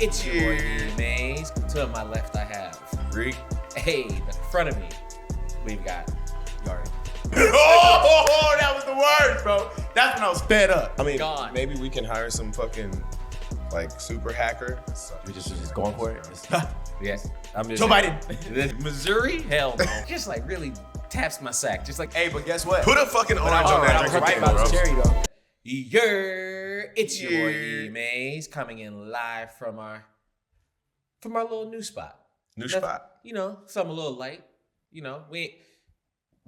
It's your boy E-Maze. To my left I have Rick. Hey, in front of me we've got Yari. Oh, that was the word, bro. That's when I was fed up. I mean, Gone. maybe we can hire some fucking like super hacker. We just going for it. Yes, I'm just Joe Biden. Missouri? Hell no. Just like really taps my sack. Just like, Hey, but guess what? Put a fucking orange all on right, that I'm drinking right game, about bro. this cherry though. it's your boy Yeah. E-Maze coming in live from our little new spot. New spot. You know, something a little light. You know, we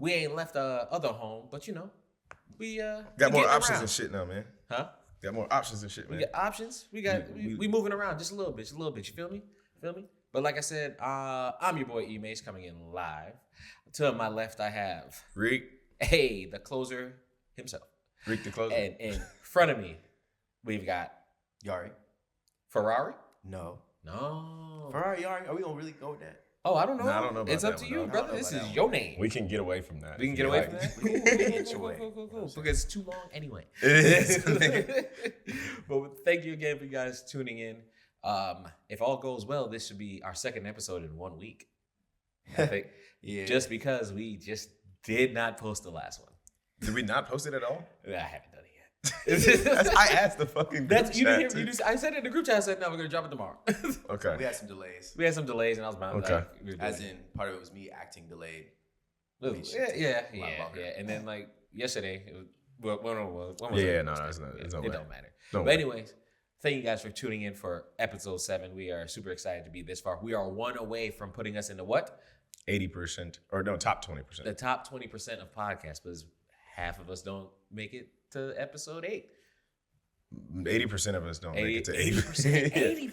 ain't left other home, but you know, we Got more getting options around. and shit now, man. Huh? Got more options and shit, We man. got options. We moving around just a little bit. You feel me? But like I said, I'm your boy E-Maze coming in live. To my left, I have Rick. Hey, the closer himself. Rick the closer. And in front of me, we've got Yari? Ferrari. No. No. Ferrari, Yari? Are we gonna really go with that? Oh, I don't know. Nah, I don't know about it's up that to one, you, though. brother. I don't know This about is that your name. We can get away from that. We can if get you away like. from that. Cool. Because it's too long anyway. It is. But thank you again for you guys tuning in. If all goes well, this should be our second episode in 1 week. I think. Yeah. Just because we just did not post the last one. Did we not post it at all? I haven't done it yet. I asked the fucking That's you group didn't chat, hear. too. I said it in the group chat. I said no, we're gonna drop it tomorrow. Okay. We had some delays. We had some delays, and I was bound. Okay. Like, we were As doing in, part of it was me acting delayed. yeah. a lot longer. And then like yesterday, it was, when was Yeah, it? no, it's not. It's no It way. don't matter. No But way. anyways, thank you guys for tuning in for episode 7. We are super excited to be this far. We are one away from putting us into what? 80% or no, top 20%. The top 20% of podcasts, because half of us don't make it to episode 8. 80% of us don't make it to 80%. 80%. 80%.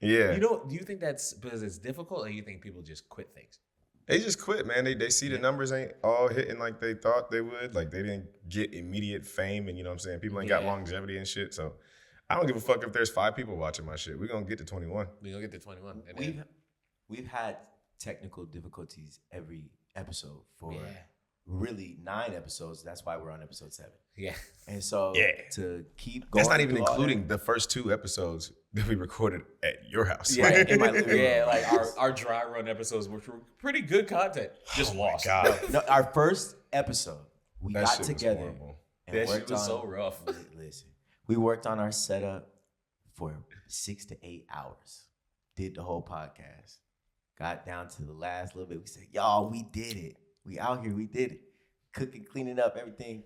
Yeah. You know, do you think that's because it's difficult, or do you think people just quit things? They just quit, man. They see the numbers ain't all hitting like they thought they would. Like they didn't get immediate fame, and you know what I'm saying? People ain't got Yeah. longevity and shit. So I don't give a fuck if there's 5 people watching my shit. We're gonna get to 21. We're going to get to 21. And then, We've had technical difficulties every episode for yeah. really 9 episodes. That's why we're on episode 7. Yeah. And so Yeah. to keep going, That's not even through all including the first 2 episodes that we recorded at your house. Yeah, in my living room. yeah, like our dry run episodes, which were pretty good content, just Oh my lost. God. that. No, our first episode, we That got shit was together horrible. and That shit worked was on. so rough. Listen, we worked on our setup for 6 to 8 hours. Did the whole podcast. Got down to the last little bit. We said, "Y'all, we did it. We out here. We did it. Cooking, cleaning up, everything."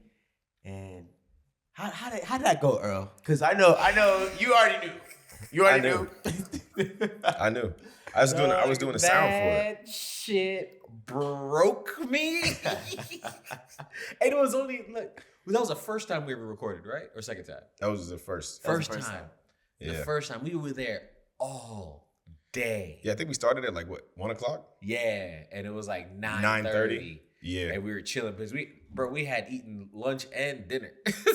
And how did that go, Earl? Because I know you already knew. You already I knew. I knew. I was doing a sound for it. That shit broke me. And it was only like that was the first time we ever recorded, right? Or second time? That was the first. First the first time. time. The Yeah. first time we were there all day. Yeah, I think we started at like what, 1 o'clock? Yeah, and it was like 9:30. 9:30. Yeah. And we were chilling because we had eaten lunch and dinner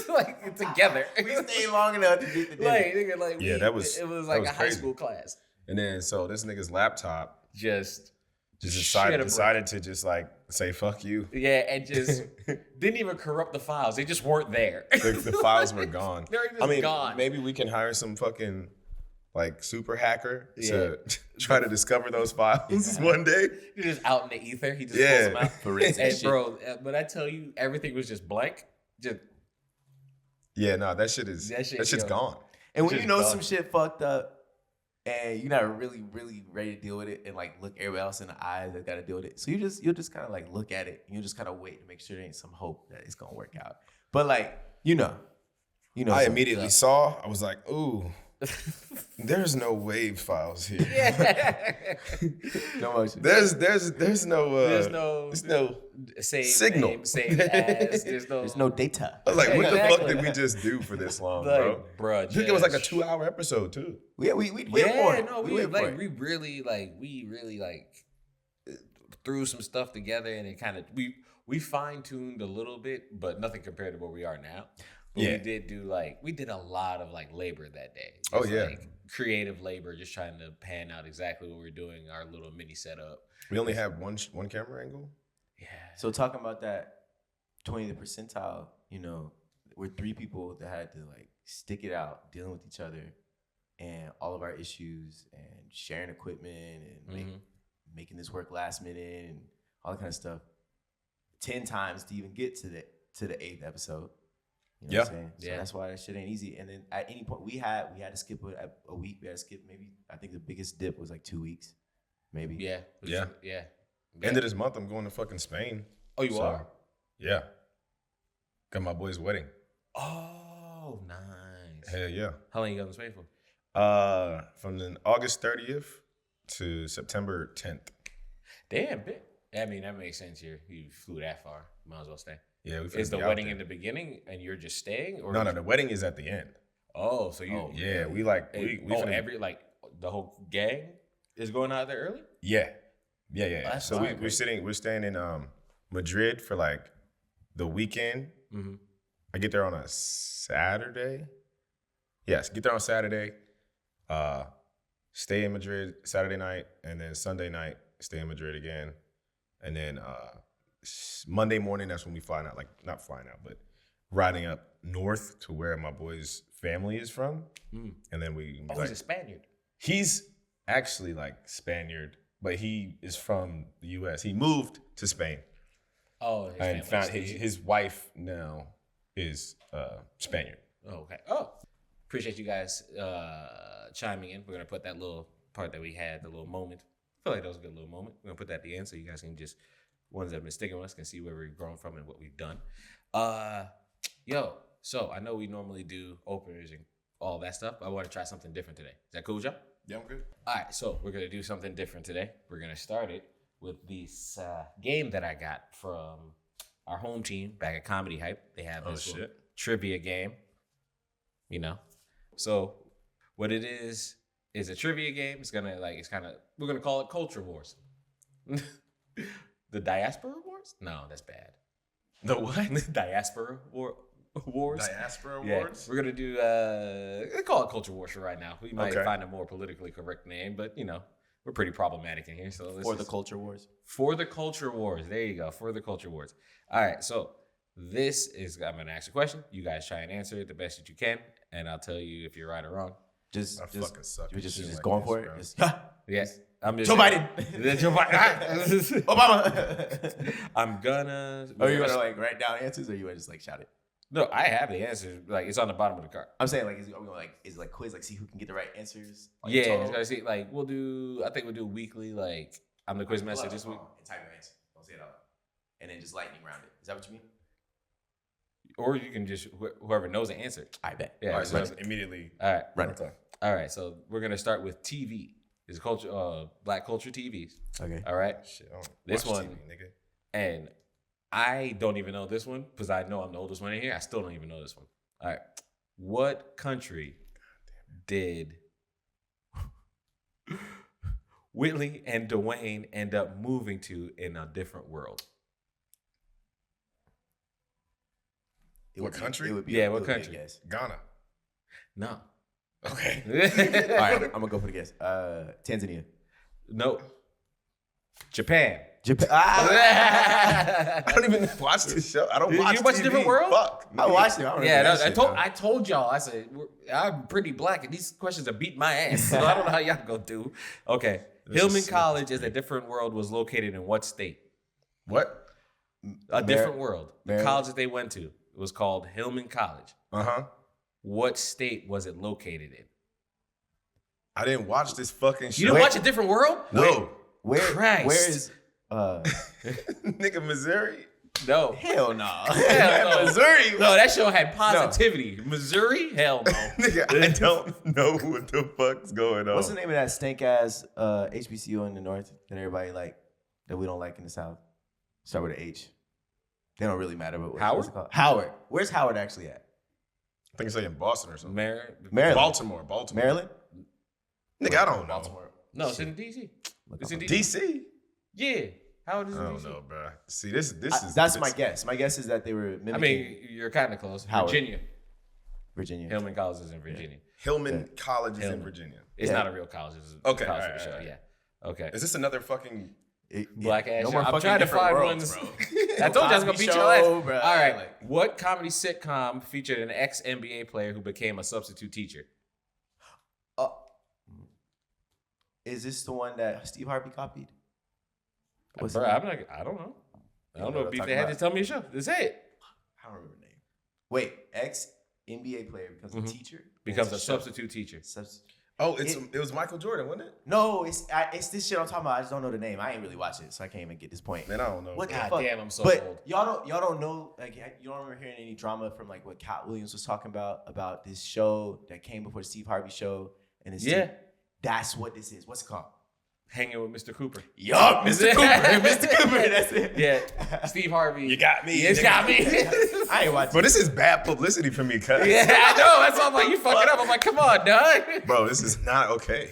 like together. We stayed long enough to get the dinner. like, nigga, like Yeah, we, that was- it was that like was a high crazy. school class. And then so this nigga's laptop Just decided to just like say fuck you. yeah, and just didn't even corrupt the files. They just weren't there. The files were gone. They were just gone. Maybe we can hire some fucking like super hacker to try to discover those files one day. He's just out in the ether. He just Yeah. pulls them out. Forensic And shit. bro, but I tell you, everything was just blank. Just Yeah, no, that shit's yo. gone. And when Just you know done. some shit fucked up and you're not really, really ready to deal with it and like look everybody else in the eyes that gotta deal with it. So you'll just kind of like look at it and you'll just kind of wait to make sure there ain't some hope that it's gonna work out. But like, you know. I some immediately stuff. saw, I was like, ooh, there's no wave files here. yeah. No motion. There's no There's no save signal. name, save as. There's no data. I was like, what the fuck Exactly. did we just do for this long, bro? like, bro. I think it was like a just- 2-hour episode too. We wait for Yeah, it. no, we we wait for like it. we really threw some stuff together, and it kind of we fine tuned a little bit, but nothing compared to where we are now. But Yeah. we did a lot of like labor that day. Oh, Just, yeah. like creative labor, just trying to pan out exactly what we're doing, our little mini setup. We only have one camera angle. Yeah. So talking about that 20th percentile, you know, we're 3 people that had to like stick it out, dealing with each other and all of our issues and sharing equipment and making this work last minute and all that kind of stuff 10 times to even get to the 8th episode. You know what I'm saying? So that's why that shit ain't easy. And then at any point we had to skip a week. We had to skip maybe, I think the biggest dip was like 2 weeks. Maybe. Yeah. End of this month, I'm going to fucking Spain. Oh, you are? Yeah. Got my boy's wedding. Oh, nice. Hell yeah. How long you going to Spain for? From the August 30th to September 10th. Damn, bit. I mean, that makes sense here. You flew that far. Might as well stay. Yeah, is the wedding in the beginning and you're just staying? Or no, the wedding is at the end. Oh, so you? Yeah, we like we every like the whole gang is going out there early. Yeah. Oh, so we're staying in Madrid for like the weekend. Mm-hmm. I get there on a Saturday. Yes, get there on Saturday. Stay in Madrid Saturday night, and then Sunday night stay in Madrid again, and then Monday morning that's when we flying out. Like not flying out, but riding up north to where my boy's family is from, and then we. Oh, he's a Spaniard. He's actually like Spaniard, but he is from the U.S. He moved to Spain. Oh, and found his wife now is Spaniard. Oh, okay. Oh, appreciate you guys chiming in. We're gonna put that little part that we had, the little moment. I feel like that was a good little moment. We're gonna put that at the end so you guys can just ones that have been sticking with us can see where we've grown from and what we've done. So I know we normally do openers and all that stuff. But I want to try something different today. Is that cool, with y'all? Yeah, I'm good. All right, so we're gonna do something different today. We're gonna start it with this game that I got from our home team back at Comedy Hype. They have this trivia game, you know. So what it is a trivia game. We're gonna call it Culture Wars. The Diaspora Wars? No, that's bad. The what? Diaspora Wars. Diaspora yeah. Wars? We're gonna do call it Culture Wars for right now. We might find a more politically correct name, but you know, we're pretty problematic in here. So the Culture Wars. For the Culture Wars. There you go. For the Culture Wars. All right, so I'm gonna ask a question. You guys try and answer it the best that you can, and I'll tell you if you're right or wrong. Just fucking suck. You're just going for it. Yes. I'm just Joe Biden. Joe Biden. Obama. I'm gonna. Are you gonna like write down answers, or you gonna just like shout it? No, I have the answers. Like it's on the bottom of the card. I'm saying like, is it like quiz? Like see who can get the right answers. Yeah, it's gonna see. Like we'll do. I think we'll do weekly. Like I'm the quiz master this week. And type your answer. Don't say it out. And then just lightning round it. Is that what you mean? Or you can just whoever knows the answer. I bet. Yeah. All right, so immediately. All right. Run it. All right. So we're gonna start with TV. It's culture, Black culture TVs. Okay. All right. Shit, this one, TV, nigga. And I don't even know this one because I know I'm the oldest one in here. I still don't even know this one. All right. What country did Whitley and Dwayne end up moving to in a different world? What country? What country? Ghana. No. Okay. All right, I'm gonna go for the guess. Tanzania. No. Japan. I don't even watch this show. I don't watch You watch TV. Different World? Fuck. I watched it. I told y'all. I said I'm pretty black, and these questions are beating my ass. So I don't know how y'all gonna do. Okay. Hillman College as a different world was located in what state? What? A different world. The college that they went to was called Hillman College. What state was it located in? I didn't watch this fucking show. You didn't watch A Different World? No. Where is nigga, Missouri? No. Hell no. Hell no. Missouri? No, that show had positivity. No. Missouri? Hell no. Nigga, I don't know what the fuck's going on. What's the name of that stank ass HBCU in the north that everybody like that we don't like in the south? Start with an H. They don't really matter. But Howard? What's it called? Howard. Where's Howard actually at? I think it's like in Boston or something. Maryland. Baltimore. Maryland? Nigga, I don't know. Baltimore. No, it's in D.C. It's in D.C.? Yeah. Howard is in D.C.? I don't know, bro. See, this is... That's my guess. My guess is that they were mimicking... I mean, you're kind of close. Howard. Virginia. Hillman College is in Virginia. Yeah. Hillman College is in Virginia. It's not a real college. It's a college for the show. Yeah. Okay. Is this another fucking... Black ass no show? more I'm trying to find worlds, ones. I told you I was going to beat your ass. All right. Like, what comedy sitcom featured an ex-NBA player who became a substitute teacher? Is this the one that Steve Harvey copied? Bro, I don't know. I don't know if they had to tell me a show. That's it. I don't remember the name. Wait, ex-NBA player becomes a teacher? Becomes a substitute teacher. Oh, it was Michael Jordan, wasn't it? No, it's this shit I'm talking about. I just don't know the name. I ain't really watch it, so I can't even get this point. Man, I don't know. What the God fuck? damn, I'm so but old. Y'all don't know, like, you don't remember hearing any drama from like what Cat Williams was talking about this show that came before the Steve Harvey show, and it's that's what this is. What's it called? Hanging with Mr. Cooper. Yup, Mr. Cooper. Mr. Cooper, that's it. Yeah, Steve Harvey. You got me. You got me. I ain't watching. But this is bad publicity for me, cuz. Yeah, I know. That's why I'm like, you fucking up. I'm like, come on, dog. Bro, this is not okay.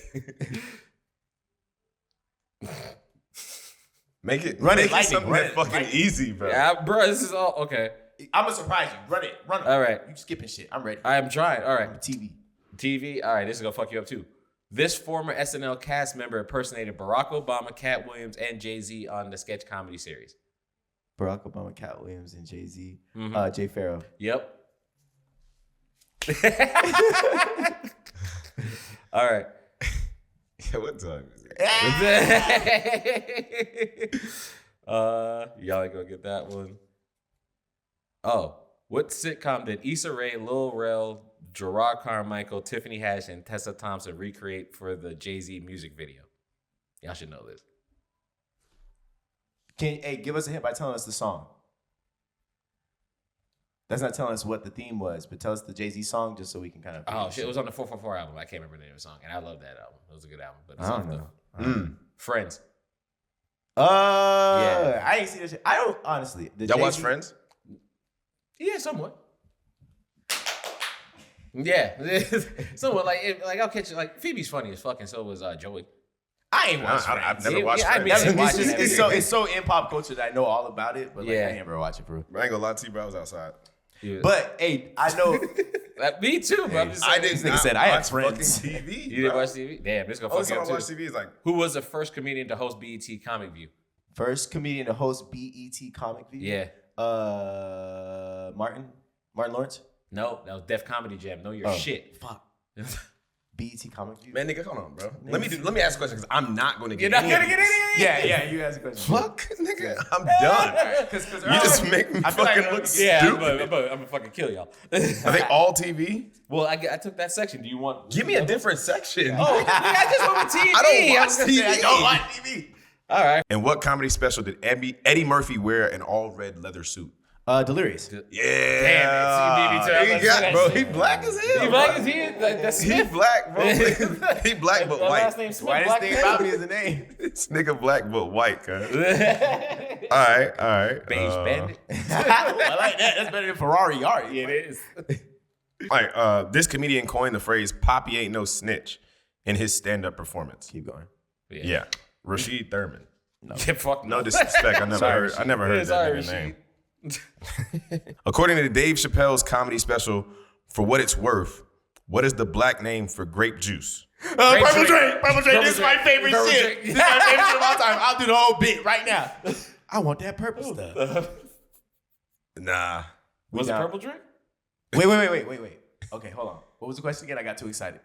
Make it something that's fucking easy, bro. Yeah, bro, this is all okay. I'm gonna surprise you. Run it. All right. You skipping shit. I'm ready. I am trying. All right. TV. All right, this is gonna fuck you up too. This former SNL cast member impersonated Barack Obama, Cat Williams, and Jay-Z on the sketch comedy series. Barack Obama, Cat Williams, and Jay-Z. Mm-hmm. Jay Farrow. Yep. All right. Yeah, what time is it? Y'all ain't gonna get that one. Oh, what sitcom did Issa Rae, Lil Rel, Gerard Carmichael, Tiffany Haddish, and Tessa Thompson recreate for the Jay-Z music video? Y'all should know this. Give us a hint by telling us the song. That's not telling us what the theme was, but tell us the Jay-Z song just so we can kind of. Oh shit! It was on the 444 album. I can't remember the name of the song, and I love that album. It was a good album. But I don't know. Friends. Yeah, I ain't seen that shit. I don't honestly. Y'all watch Friends? Yeah, somewhat. Yeah, somewhat like I'll catch it. Like Phoebe's funny as fuck, and so was Joey. I ain't watched Friends. I've never watched Friends. I mean, it's so in pop culture that I know all about it, but like, I ain't ever watch it, bro. I ain't gonna lie to you, bro. I was outside. Yeah. But hey, I know. Me too, bro. I didn't. This nigga said I had Friends. TV. You didn't watch TV? Damn, this gonna fuck you up I too. watch TV is like. Who was the first comedian to host BET Comic View? First comedian to host BET Comic View? Yeah. Martin Lawrence? No, that was Def Comedy Jam. Know your shit. Fuck. BET Comic View? Man, nigga, hold on, bro. Let me ask a question because I'm not gonna get. You're not gonna get any. Yeah, you ask a question. Fuck, nigga, I'm done. Cause You just make me fucking look stupid. I'm gonna fucking kill y'all. Are they all TV? Well, I took that section. Do you want? Give me a different section. Oh, I just went with TV. I don't watch TV. All right. And what comedy special did Eddie Murphy wear an all red leather suit? Delirious. Yeah. Damn it. See, He got, bro, he black as hell. He black as he is. That's He Smith. black, bro. He black but Last white. name Smith. Whitest thing about me is the name. This nigga black but white, cuz. All right. Beige Bandit. I like that. That's better than Ferrari Yari. Yeah, it is. All right. This comedian coined the phrase "Poppy ain't no snitch" in his stand-up performance. Keep going. Yeah. Rashid Thurman. Fuck No disrespect. I never heard that nigga name. According to Dave Chappelle's comedy special, For What It's Worth, what is the black name for grape juice? Purple drink. This is my favorite shit. This is my favorite shit of all time. I'll do the whole bit right now. I want that purple stuff. Nah. Was it purple drink? Wait. Okay, hold on. What was the question again? I got too excited.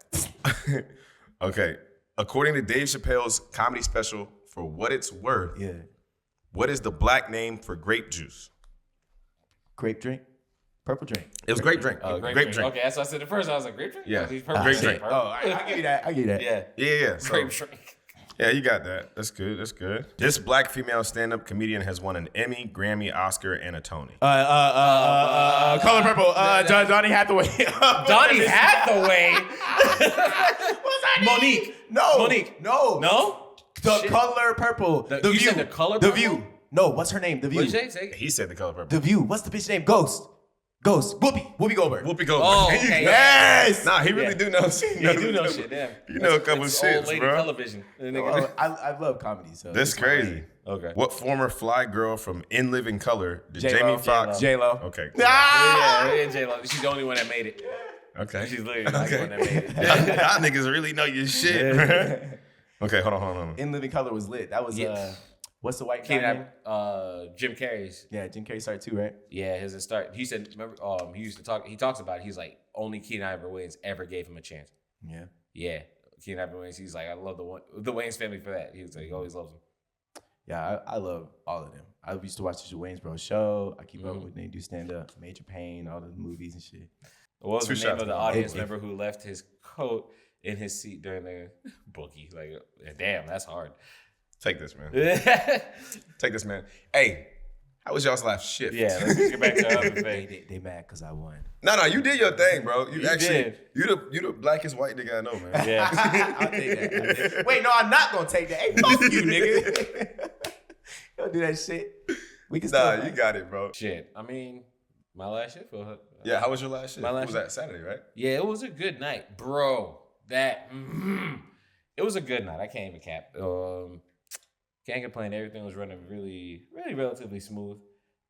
Okay. According to Dave Chappelle's comedy special, For What It's Worth, what is the black name for grape juice? Grape drink? Purple drink. It was grape drink. Grape drink. Okay, that's what I said at first. I was like, grape drink? Yeah. Grape drink. Oh, I give you that. Yeah. So, Grape drink. yeah, you got that. That's good. This black female stand-up comedian has won an Emmy, Grammy, Oscar, and a Tony. Color Purple. Donnie Hathaway. Donnie Hathaway? What's that name? Monique. No. Monique. No? The Color Purple. The you View. said The Color The Purple? View. No, what's her name? The View. What did you say? He said The Color Purple. The View. What's the bitch name? Ghost. Whoopi Goldberg. Whoopi Goldberg. Oh, okay. Yes. Nah, he really do know shit. You do know shit, damn. You know a couple It's shits, old lady bro. television. I love comedy. So This crazy. Okay. What former fly girl from In Living Color did J-Lo. Jamie Foxx? J-Lo. Okay. Yeah, J-Lo. She's the only one that made it. Okay. She's literally the only one that made it. Y'all niggas really know your shit. Okay, hold on. In Living Color was lit. That was what's the white guy name? Jim Carrey's. Yeah, Jim Carrey started too, right? Yeah, his start. He said, remember, he used to talk. He talks about it. He's like, only Keenan Ivory Wayans ever gave him a chance. Yeah. Yeah, Keenan Ivory Wayans. He's like, I love the Wayans family for that. He was like, he always loves them. Yeah, I love all of them. I used to watch the Wayans Bros show. I keep up with when they do stand up, Major Pain, all the movies and shit. What was the name of the audience member who left his coat in his seat during the bookie? Like, damn, that's hard. Take this, man. Take this, man. Hey, how was y'all's last shift? Yeah, let's just get back to the other thing. They mad because I won. No, you did your thing, bro. You actually did. You the blackest white nigga I know, man. Yeah. I'll take that. Wait, no, I'm not gonna take that. Hey, fuck you, nigga. Don't do that shit. We can Nah, you got it, bro. Shit. I mean, my last shift. Yeah, how was your last shift? My last was that Saturday, right? Yeah, it was a good night, bro. It was a good night. I can't even cap. Can't complain. Everything was running really, really relatively smooth,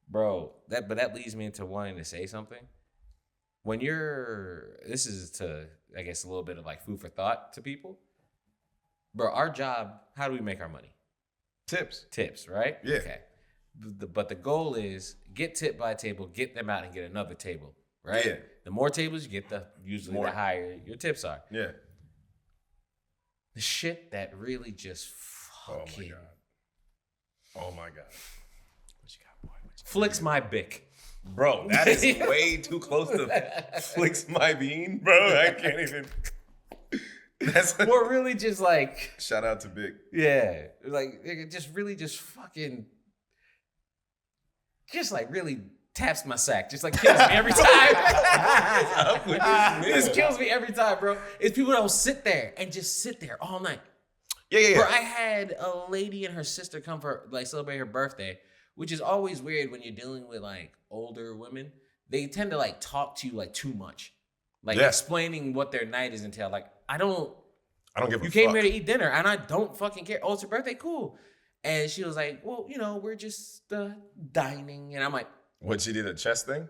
bro. That leads me into wanting to say something. When this is to, I guess, a little bit of like food for thought to people, bro. Our job. How do we make our money? Tips, right? Yeah. Okay. But the goal is get tip by table, get them out and get another table, right? Yeah. The more tables you get, the higher your tips are. Yeah. The shit that really just fucking. Oh my god. What you got, boy? Flicks my bick. Bro, that is way too close to flicks my bean, bro. I can't even. That's Or really just like. Shout out to Big. Yeah. Like, it just really just fucking. Just like really taps my sack. Just like kills me every time. This kills me every time, bro. It's people that will sit there and just sit there all night. Yeah. Bro, I had a lady and her sister come for like celebrate her birthday, which is always weird when you're dealing with like older women. They tend to like talk to you like too much, like explaining what their night is entail. Like I don't give a fuck. You came here to eat dinner, and I don't fucking care. Oh, it's your birthday, cool. And she was like, well, we're just dining, and I'm like, what, she did a chest thing?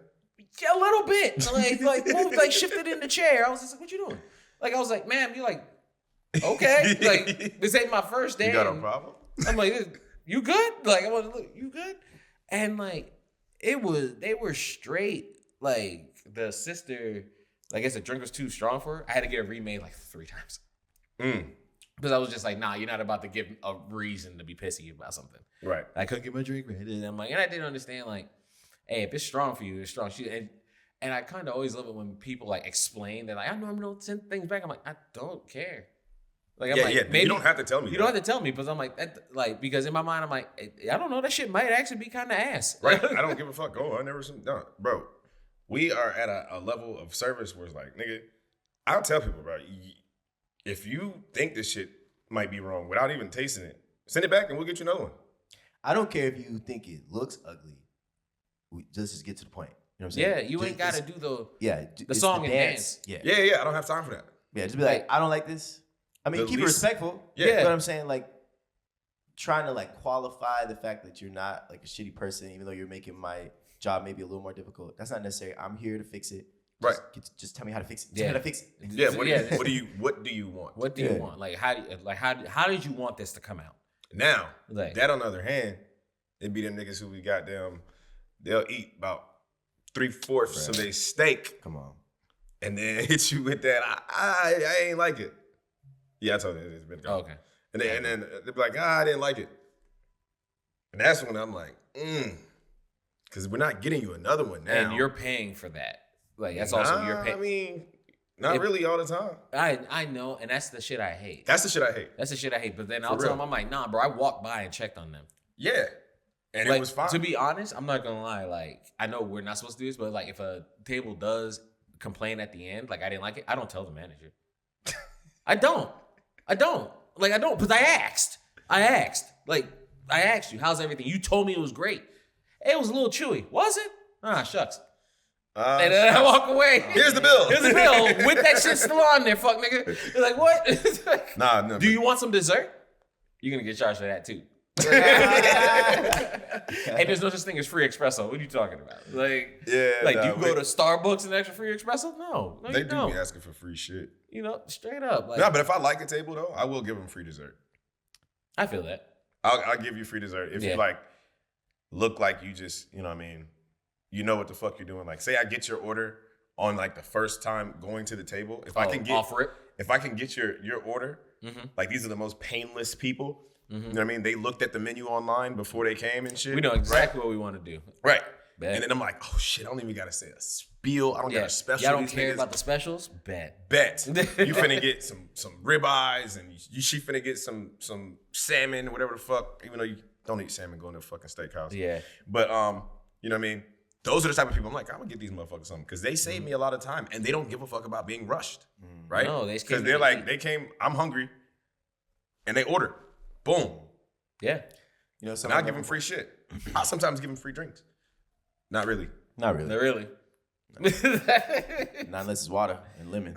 Yeah, a little bit, like moved, like shifted in the chair. I was just like, what you doing? Like I was like, ma'am, you like. Okay, like this ain't my first day. You got a problem? I'm like, you good? Like I want to look, you good? And like they were straight. Like the sister, I guess the drink was too strong for her. I had to get it remade like 3 times. Because I was just like, nah, you're not about to give a reason to be pissy about something. Right. I couldn't get my drink ready. And I'm like, and I didn't understand like, hey, if it's strong for you, it's strong. And I kind of always love it when people like explain that like I normally don't send things back. I'm like, I don't care. Like, I'm maybe you don't have to tell me. You don't have to tell me because I'm like, because in my mind, I'm like, I don't know, that shit might actually be kind of ass. Right. I don't give a fuck. I never seen. No, bro. We are at a level of service where it's like, nigga, I'll tell people, bro, if you think this shit might be wrong without even tasting it, send it back and we'll get you another one. I don't care if you think it looks ugly. Just get to the point. You know what I'm saying? Yeah, you ain't got to do the song and dance. Yeah. I don't have time for that. Yeah, just be like, I don't like this. I mean, keep it respectful. Yeah. But I'm saying, like, trying to, like, qualify the fact that you're not, like, a shitty person, even though you're making my job maybe a little more difficult. That's not necessary. I'm here to fix it. Just tell me how to fix it. Tell me how to fix it. Yeah, what do you want? What do you want? Like, how did you want this to come out? Now, that on the other hand, it'd be them niggas who we they'll eat about 3/4 of their steak. Come on. And then hit you with that, I ain't like it. Yeah, I told you it's been gone. Oh, okay. And then they'll be like, I didn't like it. And that's when I'm like, because we're not getting you another one now. And you're paying for that. Like, that's also your pay. I mean, not really all the time. I know, and that's the shit I hate. That's the shit I hate. But then I'll tell them, I'm like, nah, bro, I walked by and checked on them. Yeah. And like, it was fine. To be honest, I'm not gonna lie. Like, I know we're not supposed to do this, but like, if a table does complain at the end, like I didn't like it, I don't tell the manager. I don't. Like, I don't, because I asked. Like, I asked you, how's everything? You told me it was great. It was a little chewy. Was it? Ah, shucks. And then I walk away. Here's the bill. With that shit still on there, fuck nigga. You're like, what? Nah. Do you want some dessert? You're gonna get charged for that too. Hey, there's no such thing as free espresso. What are you talking about? Like, do you go to Starbucks and extra free espresso? No, they do be asking for free shit. Straight up. Like, but if I like a table though, I will give them free dessert. I feel that. I'll give you free dessert if you like look like you just, you know what I mean, you know what the fuck you're doing. Like, say I get your order on like the first time going to the table. If I can get if I can get your order, like these are the most painless people. You know what I mean? They looked at the menu online before they came and shit. We know exactly what we want to do. Right. Bet. And then I'm like, oh shit, I don't even gotta say a spiel. I don't got a special. Y'all don't care about the specials? Bet. You finna get some ribeyes and she finna get some salmon, whatever the fuck. Even though you don't eat salmon, go in the fucking steakhouse. Yeah. But you know what I mean? Those are the type of people I'm like, I'm gonna get these motherfuckers something because they save me a lot of time and they don't give a fuck about being rushed, right? No, because they're like, they came, I'm hungry, and they ordered, boom. Yeah. You know, and I give them free shit. I sometimes give them free drinks. Not really. Not really. Not really. Not unless it's water and lemon.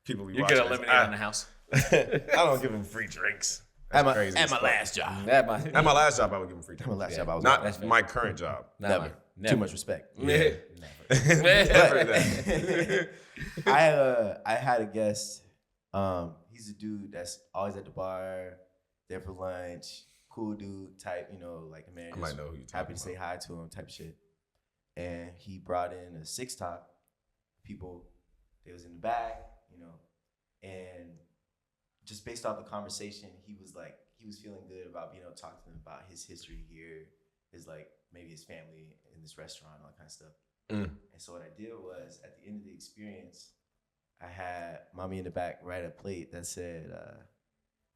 People be You watching get a lemonade in the house. I don't give them free drinks. That's crazy. At my last job. At my last job, I would give them free drinks. At my last job, I was not my current job. Never. Too much respect. Yeah. Never. I had a guest. He's a dude that's always at the bar, there for lunch, cool dude type, you know, like the man. I might know who you're happy to talking say hi to him type shit. And he brought in a 6-top. People, they was in the back, you know, and just based off the conversation, he was feeling good about being able to talk to them about his history here, his like maybe his family in this restaurant, all that kind of stuff. And so what I did was at the end of the experience, I had mommy in the back write a plate that said,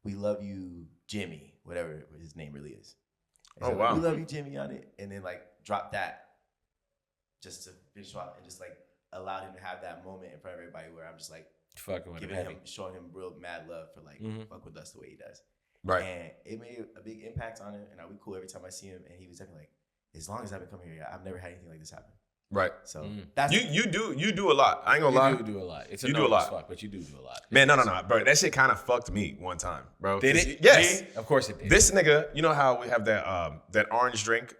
"We love you, Jimmy," whatever his name really is. Oh, wow. "We love you, Jimmy" on it, and then like drop that just to finish off and just like allowed him to have that moment in front of everybody where I'm just like Fucking with giving him. him, showing him real mad love for like fuck with us the way he does. Right. And it made a big impact on him, and we cool every time I see him. And he was definitely like, as long as I've been coming here, I've never had anything like this happen. Right. So that's You do a lot. I ain't gonna lie. You do a lot. It's You do a lot. fuck, but you do a lot. Man, no, bro. That shit kind of fucked me one time, bro. Did it? Yes. Of course it did. This nigga, you know how we have that orange drink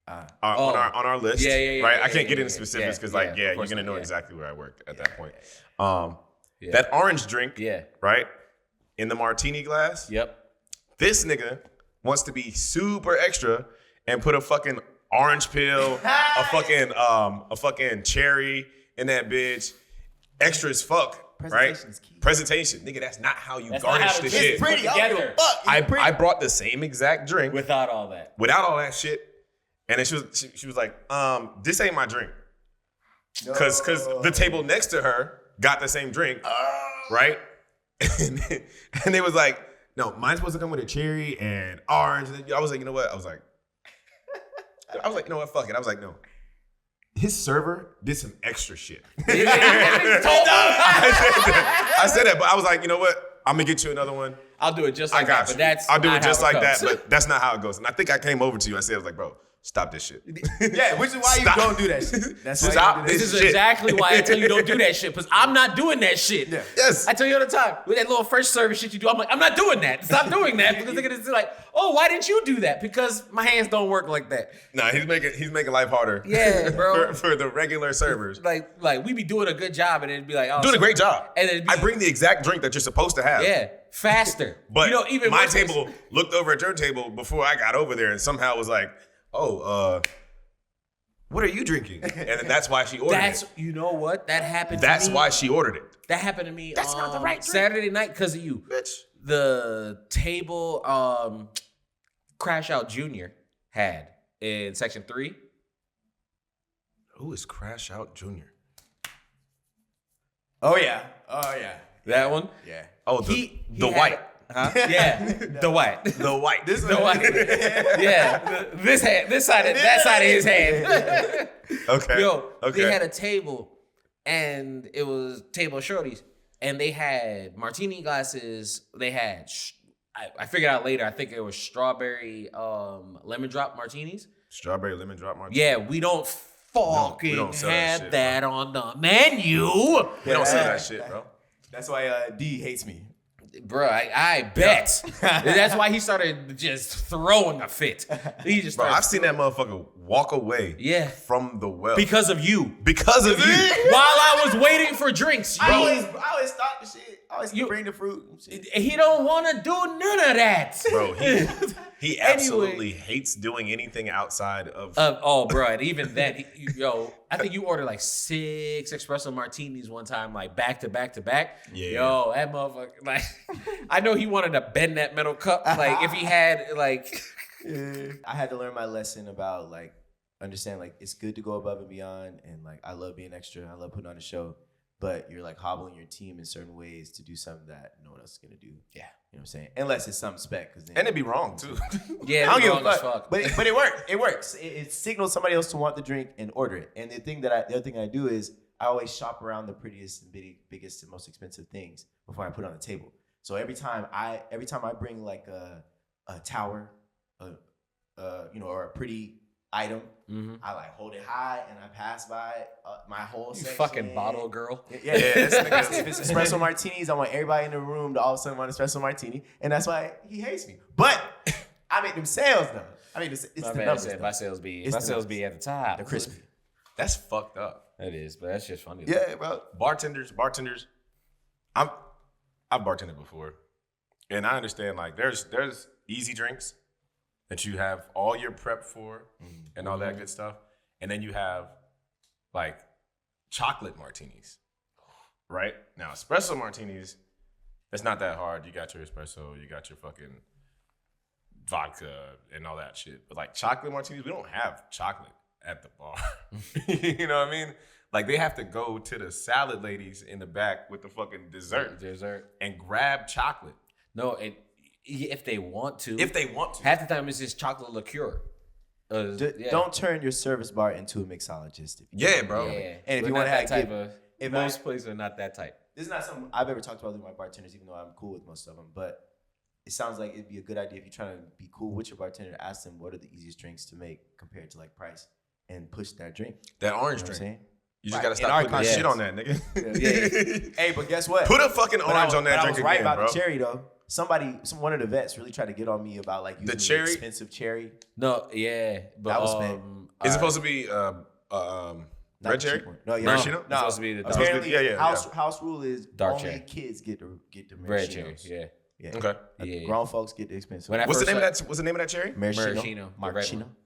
on our list? Yeah, right? I yeah, can't get yeah, into specifics because you're gonna know exactly where I work at that point. That orange drink, right? In the martini glass. Yep. This nigga wants to be super extra and put a fucking orange peel, a fucking cherry in that bitch. Extra as fuck, right? Presentation. Nigga, that's not how you garnish this shit. It's pretty. Together. I brought the same exact drink. Without all that. Without all that shit. And then she was like, this ain't my drink. Cause the table next to her got the same drink, right? And they was like, no, mine's supposed to come with a cherry and orange. And I was like, you know what? I was like, you know what? Fuck it. I was like, no. His server did some extra shit. I said that, but I was like, you know what? I'm gonna get you another one. I'll do it just like that. But that's I'll do not it just how like that, comes. but that's not how it goes. And I think I came over to you. I said, I was like, bro, stop this shit. Yeah, which is why you don't do that shit. That's why Stop you don't do that This this is shit. exactly why I tell you don't do that shit, because I'm not doing that shit. Yeah. Yes. I tell you all the time, with that little first service shit you do, I'm like, I'm not doing that. Stop doing that. Because they're gonna like, oh, why didn't you do that? Because my hands don't work like that. Nah, he's making life harder. Yeah, bro. for the regular servers. Like we be doing a good job, and it'd be like, oh, Doing a great job. And it'd be, I bring the exact drink that you're supposed to have. yeah, faster. But you know, even my worse is- table looked over at your table before I got over there and somehow was like, oh, what are you drinking? And then that's why she ordered it. You know what? That happened to That's me. why she ordered it. That happened to me That's not the right drink. Saturday night because of you. Bitch. The table Crash Out Jr. had in section 3. Who is Crash Out Jr.? Oh yeah. That one? Yeah. Oh, He the had- white. Huh? Yeah, the white. The white. This The white. Yeah, this side of his hand. Okay. Yo, okay. they had a table, and it was table of shorties, and they had martini glasses. They had, I figured out later, I think it was strawberry lemon drop martinis. Strawberry lemon drop martini. Yeah, we don't fucking don't sell that have shit, that on the menu. We don't say that shit, bro. That's why D hates me. Bro, I bet. That's why he started just throwing a fit. He just Bro, started I've seen that motherfucker walk away from the well. because of you. Because of you. While I was waiting for drinks, I bro. always stop the shit. I always bring the fruit and shit. He don't want to do none of that. Bro, He absolutely hates doing anything outside of. Bro, and even then, I think you ordered like 6 espresso martinis one time, like back to back to back. Yeah. Yo, that motherfucker, like, I know he wanted to bend that metal cup, like if he had like. I had to learn my lesson about like understand like it's good to go above and beyond, and like I love being extra. I love putting on a show, but you're like hobbling your team in certain ways to do something that no one else is gonna do. Yeah, you know what I'm saying? Unless it's some spec, and it'd be wrong too. Yeah, I don't give a fuck. But it worked. It works. It signals somebody else to want the drink and order it. And the other thing I do is I always shop around the prettiest and biggest and most expensive things before I put it on the table. So every time I bring like a tower, or a pretty item, I like hold it high and I pass by my whole section. You fucking bottle girl. Yeah. If it's espresso martinis, I want everybody in the room to all of a sudden want espresso martini, and that's why he hates me. But I make them sales though. I mean, it's the numbers. My sales be at the top. They're crispy. That's fucked up. That is, but that's just funny. Yeah, bro. Bartenders. I've bartended before, and I understand like there's easy drinks that you have all your prep for and all that good stuff. And then you have like chocolate martinis, right? Now, espresso martinis, it's not that hard. You got your espresso, you got your fucking vodka and all that shit. But like chocolate martinis, we don't have chocolate at the bar. You know what I mean? Like they have to go to the salad ladies in the back with the fucking dessert and grab chocolate. No, if they want to. Half the time it's just chocolate liqueur. Don't turn your service bar into a mixologist. Yeah, bro. Yeah. And if you want to have type of, most places are not that type. This is not something I've ever talked about with my bartenders, even though I'm cool with most of them. But it sounds like it'd be a good idea if you're trying to be cool with your bartender, ask them what are the easiest drinks to make compared to like price, and push that drink. That orange drink. You just gotta stop putting that shit on that, nigga. Yeah. Hey, but guess what? Put a fucking orange on that drink again, bro. I was right about the cherry though. One of the vets really tried to get on me about like using the expensive cherry. No, yeah, but that was spent. Is it supposed to be red cherry? No, yeah, maraschino. It's supposed to be the dark. Apparently, house rule is dark only cherry. Kids get the red cherry. Yeah. Okay. Grown folks get the expensive. What's the name of that cherry? Maraschino.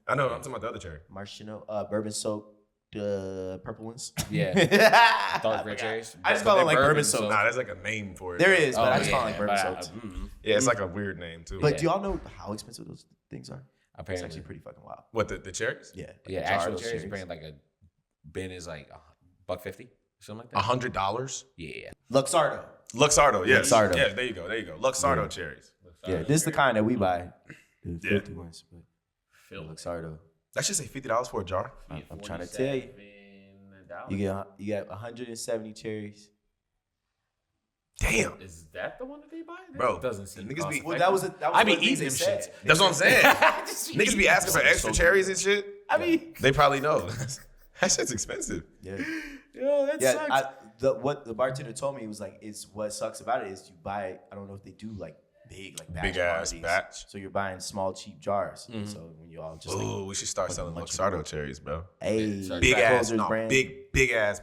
I know. I'm talking about the other cherry. Maraschino. Bourbon soaked. The purple ones. Yeah. Dark red cherries. I just call them like bourbon soap. Nah, there's like a name for it. There is, but I just call them like bourbon soaps. Yeah, it's like a weird name too. But do y'all know how expensive those things are? Apparently. It's actually pretty fucking wild. What, the cherries? Yeah. Yeah, actual cherries bring like a bin is like $1.50 or something like that. $100? Yeah. Luxardo, yes. Luxardo. Yeah, there you go. Luxardo cherries. Yeah, this is the kind that we buy. The filthy ones. But Luxardo. That should say $50 for a jar. I'm trying to tell you. You get 170 cherries. Damn. Is that the one that they buy? Bro, that doesn't seem niggas be. Well, that was I be eating them shits. That's what I'm saying. Niggas be asking for extra cherries and shit. I mean, they probably know. That shit's expensive. Yeah. Yo, that sucks. What the bartender told me was like, it's what sucks about it is you buy. I don't know if they do like big ass batch. So you're buying small cheap jars. So when you all just we should start selling Luxardo cherries, bro. Hey, big ass, brand. big ass,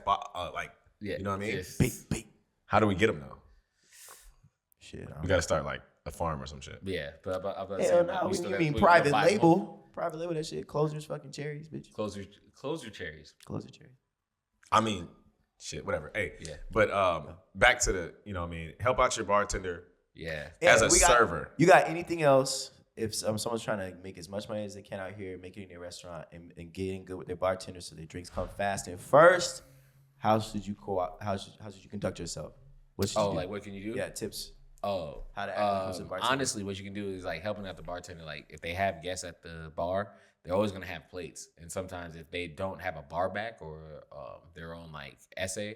like you know what I mean? Big. How do we get them though? Shit, we gotta start like a farm or some shit. Yeah, but I'm hell no. You mean private label? Private label, that shit. Closers, fucking cherries, bitch. Close your cherries. Close your cherries. I mean, shit, whatever. Hey, but back to the, you know what I mean? Help out your bartender. Yeah. As a server. You got anything else? If someone's trying to make as much money as they can out here, make it in their restaurant, and getting good with their bartender so their drinks come fast and first, how should you conduct yourself? What should you do? Like what can you do? Yeah, tips. Oh, how to act as a bartender. Honestly, what you can do is like helping out the bartender. Like if they have guests at the bar, they're always gonna have plates, and sometimes if they don't have a bar back or their own like SA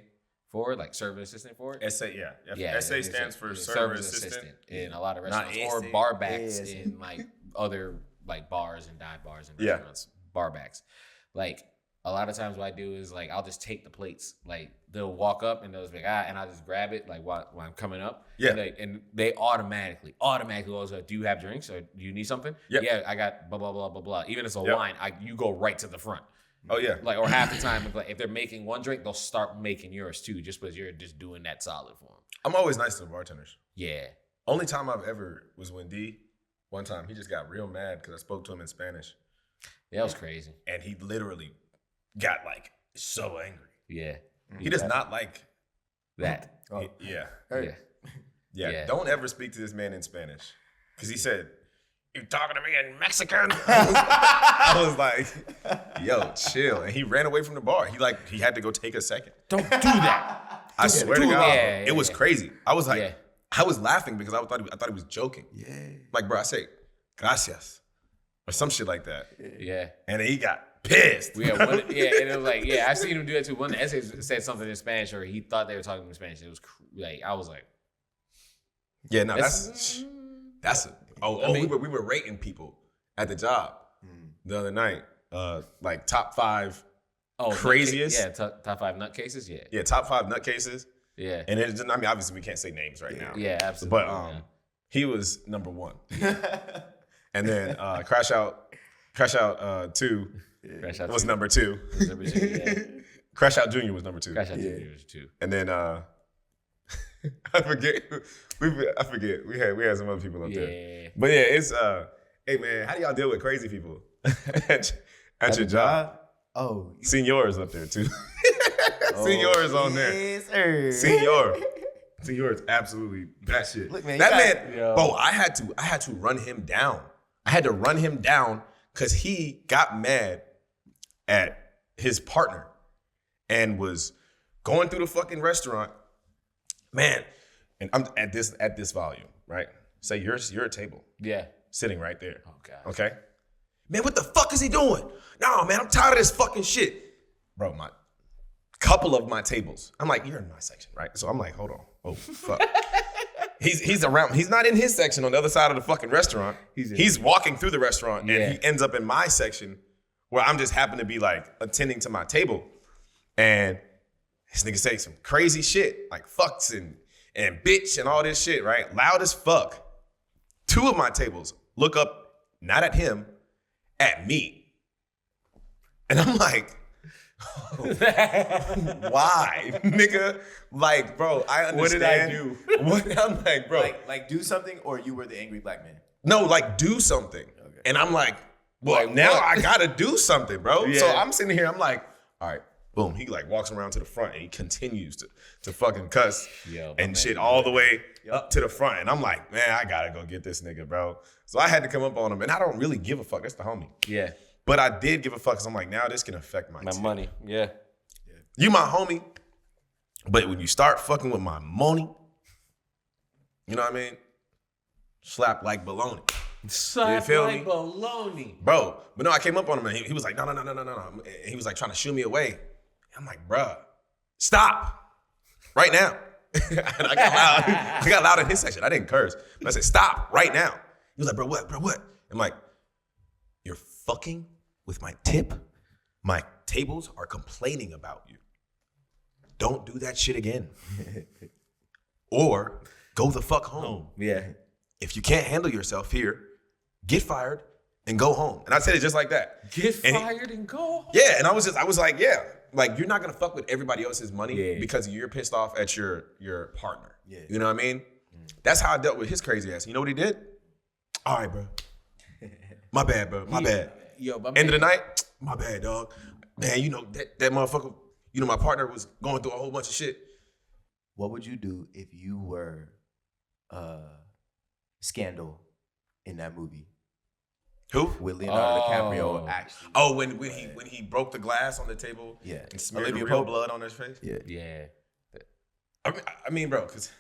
for it, like service assistant for it. SA, yeah. SA stands for service assistant in a lot of restaurants, or bar backs in like other like bars and dive bars and restaurants. Bar backs, like. A lot of times what I do is like I'll just take the plates. Like they'll walk up and they'll just be like, and I'll just grab it like while I'm coming up. Yeah. And they automatically always like, do you have drinks or do you need something? Yep. Yeah, I got blah blah blah blah blah. Even if it's a wine, you go right to the front. Oh yeah. Like or half the time if they're making one drink, they'll start making yours too, just because you're just doing that solid for them. I'm always nice to the bartenders. Yeah. Only time I've ever was when D one time he just got real mad because I spoke to him in Spanish. That was crazy. And he literally got like so angry. Yeah. He does not like that. Yeah. Hey. Yeah. Don't ever speak to this man in Spanish. Because he said, "You talking to me in Mexican?" I was like, yo, chill. And he ran away from the bar. He had to go take a second. Don't do that. I swear to God, it was crazy. I was like, I was laughing because I thought he was joking. Yeah. Like, bro, I say, gracias. Or some shit like that. Yeah. And then he got pissed. And it was like, I seen him do that too. One of the essays said something in Spanish, or he thought they were talking in Spanish. It was like, I was like, yeah, no, that's we were rating people at the job the other night. Like top 5 craziest. Top 5 nutcases. Yeah. Yeah, top 5 nutcases. Yeah. And it, I mean, obviously we can't say names right now. Yeah, absolutely. But he was number 1. And then Crash Out 2 was number 2. Number 2, yeah. Crash Out Jr. was number 2. Crash Out Jr. was 2. And then I forget. We had some other people up there. But yeah, it's hey man, how do y'all deal with crazy people at your job? Oh, Senior's up there too. Senior's on there. Yes, sir. Senior is absolutely that shit. Look, man, bro, I had to run him down. I had to run him down because he got mad at his partner and was going through the fucking restaurant. Man, and I'm at this volume, right? Say you're a table. Yeah. Sitting right there. Oh, God. Okay? Man, what the fuck is he doing? No, man, I'm tired of this fucking shit. Bro, my couple of my tables. I'm like, you're in my section, right? So I'm like, hold on. Oh, fuck. He's around. He's not in his section on the other side of the fucking restaurant. He's walking through the restaurant and he ends up in my section where I'm just happen to be like attending to my table. And this nigga say some crazy shit like fucks and bitch and all this shit, right? Loud as fuck. 2 of my tables look up, not at him, at me. And I'm like, why, nigga? Like, bro, I understand. What did I do? I'm like, bro. Like do something, or you were the angry black man? No, like do something. Okay. And I'm like, well, like, now I gotta do something, bro. Yeah. So I'm sitting here, I'm like, all right, boom. He like walks around to the front and he continues to fucking cuss and shit all the way up to the front. And I'm like, man, I gotta go get this nigga, bro. So I had to come up on him. And I don't really give a fuck. That's the homie. Yeah. But I did give a fuck because I'm like, now this can affect my money. Yeah. You my homie. But when you start fucking with my money, you know what I mean? Slap like baloney. Slap like baloney. Bro, but no, I came up on him and he was like, no. And he was like trying to shoo me away. I'm like, bruh, stop right now. And I got loud in his section. I didn't curse. But I said, stop right now. He was like, bro, what? I'm like, you're fucking with my tip. My tables are complaining about you. Don't do that shit again. Or go the fuck home. Yeah. If you can't handle yourself here, get fired and go home. And I said it just like that. Get fired and go home. Yeah, and I was like, yeah. Like, you're not gonna fuck with everybody else's money because you're pissed off at your partner. Yeah. You know what I mean? That's how I dealt with his crazy ass. You know what he did? All right, bro. My bad, bro. My bad. Yo, End of the night, my bad, dog. Man, you know, that motherfucker, you know, my partner was going through a whole bunch of shit. What would you do if you were Scandal in that movie? Who? With Leonardo DiCaprio actually. Oh, when he broke the glass on the table and smeared the real blood on his face? Yeah. I mean, bro, because,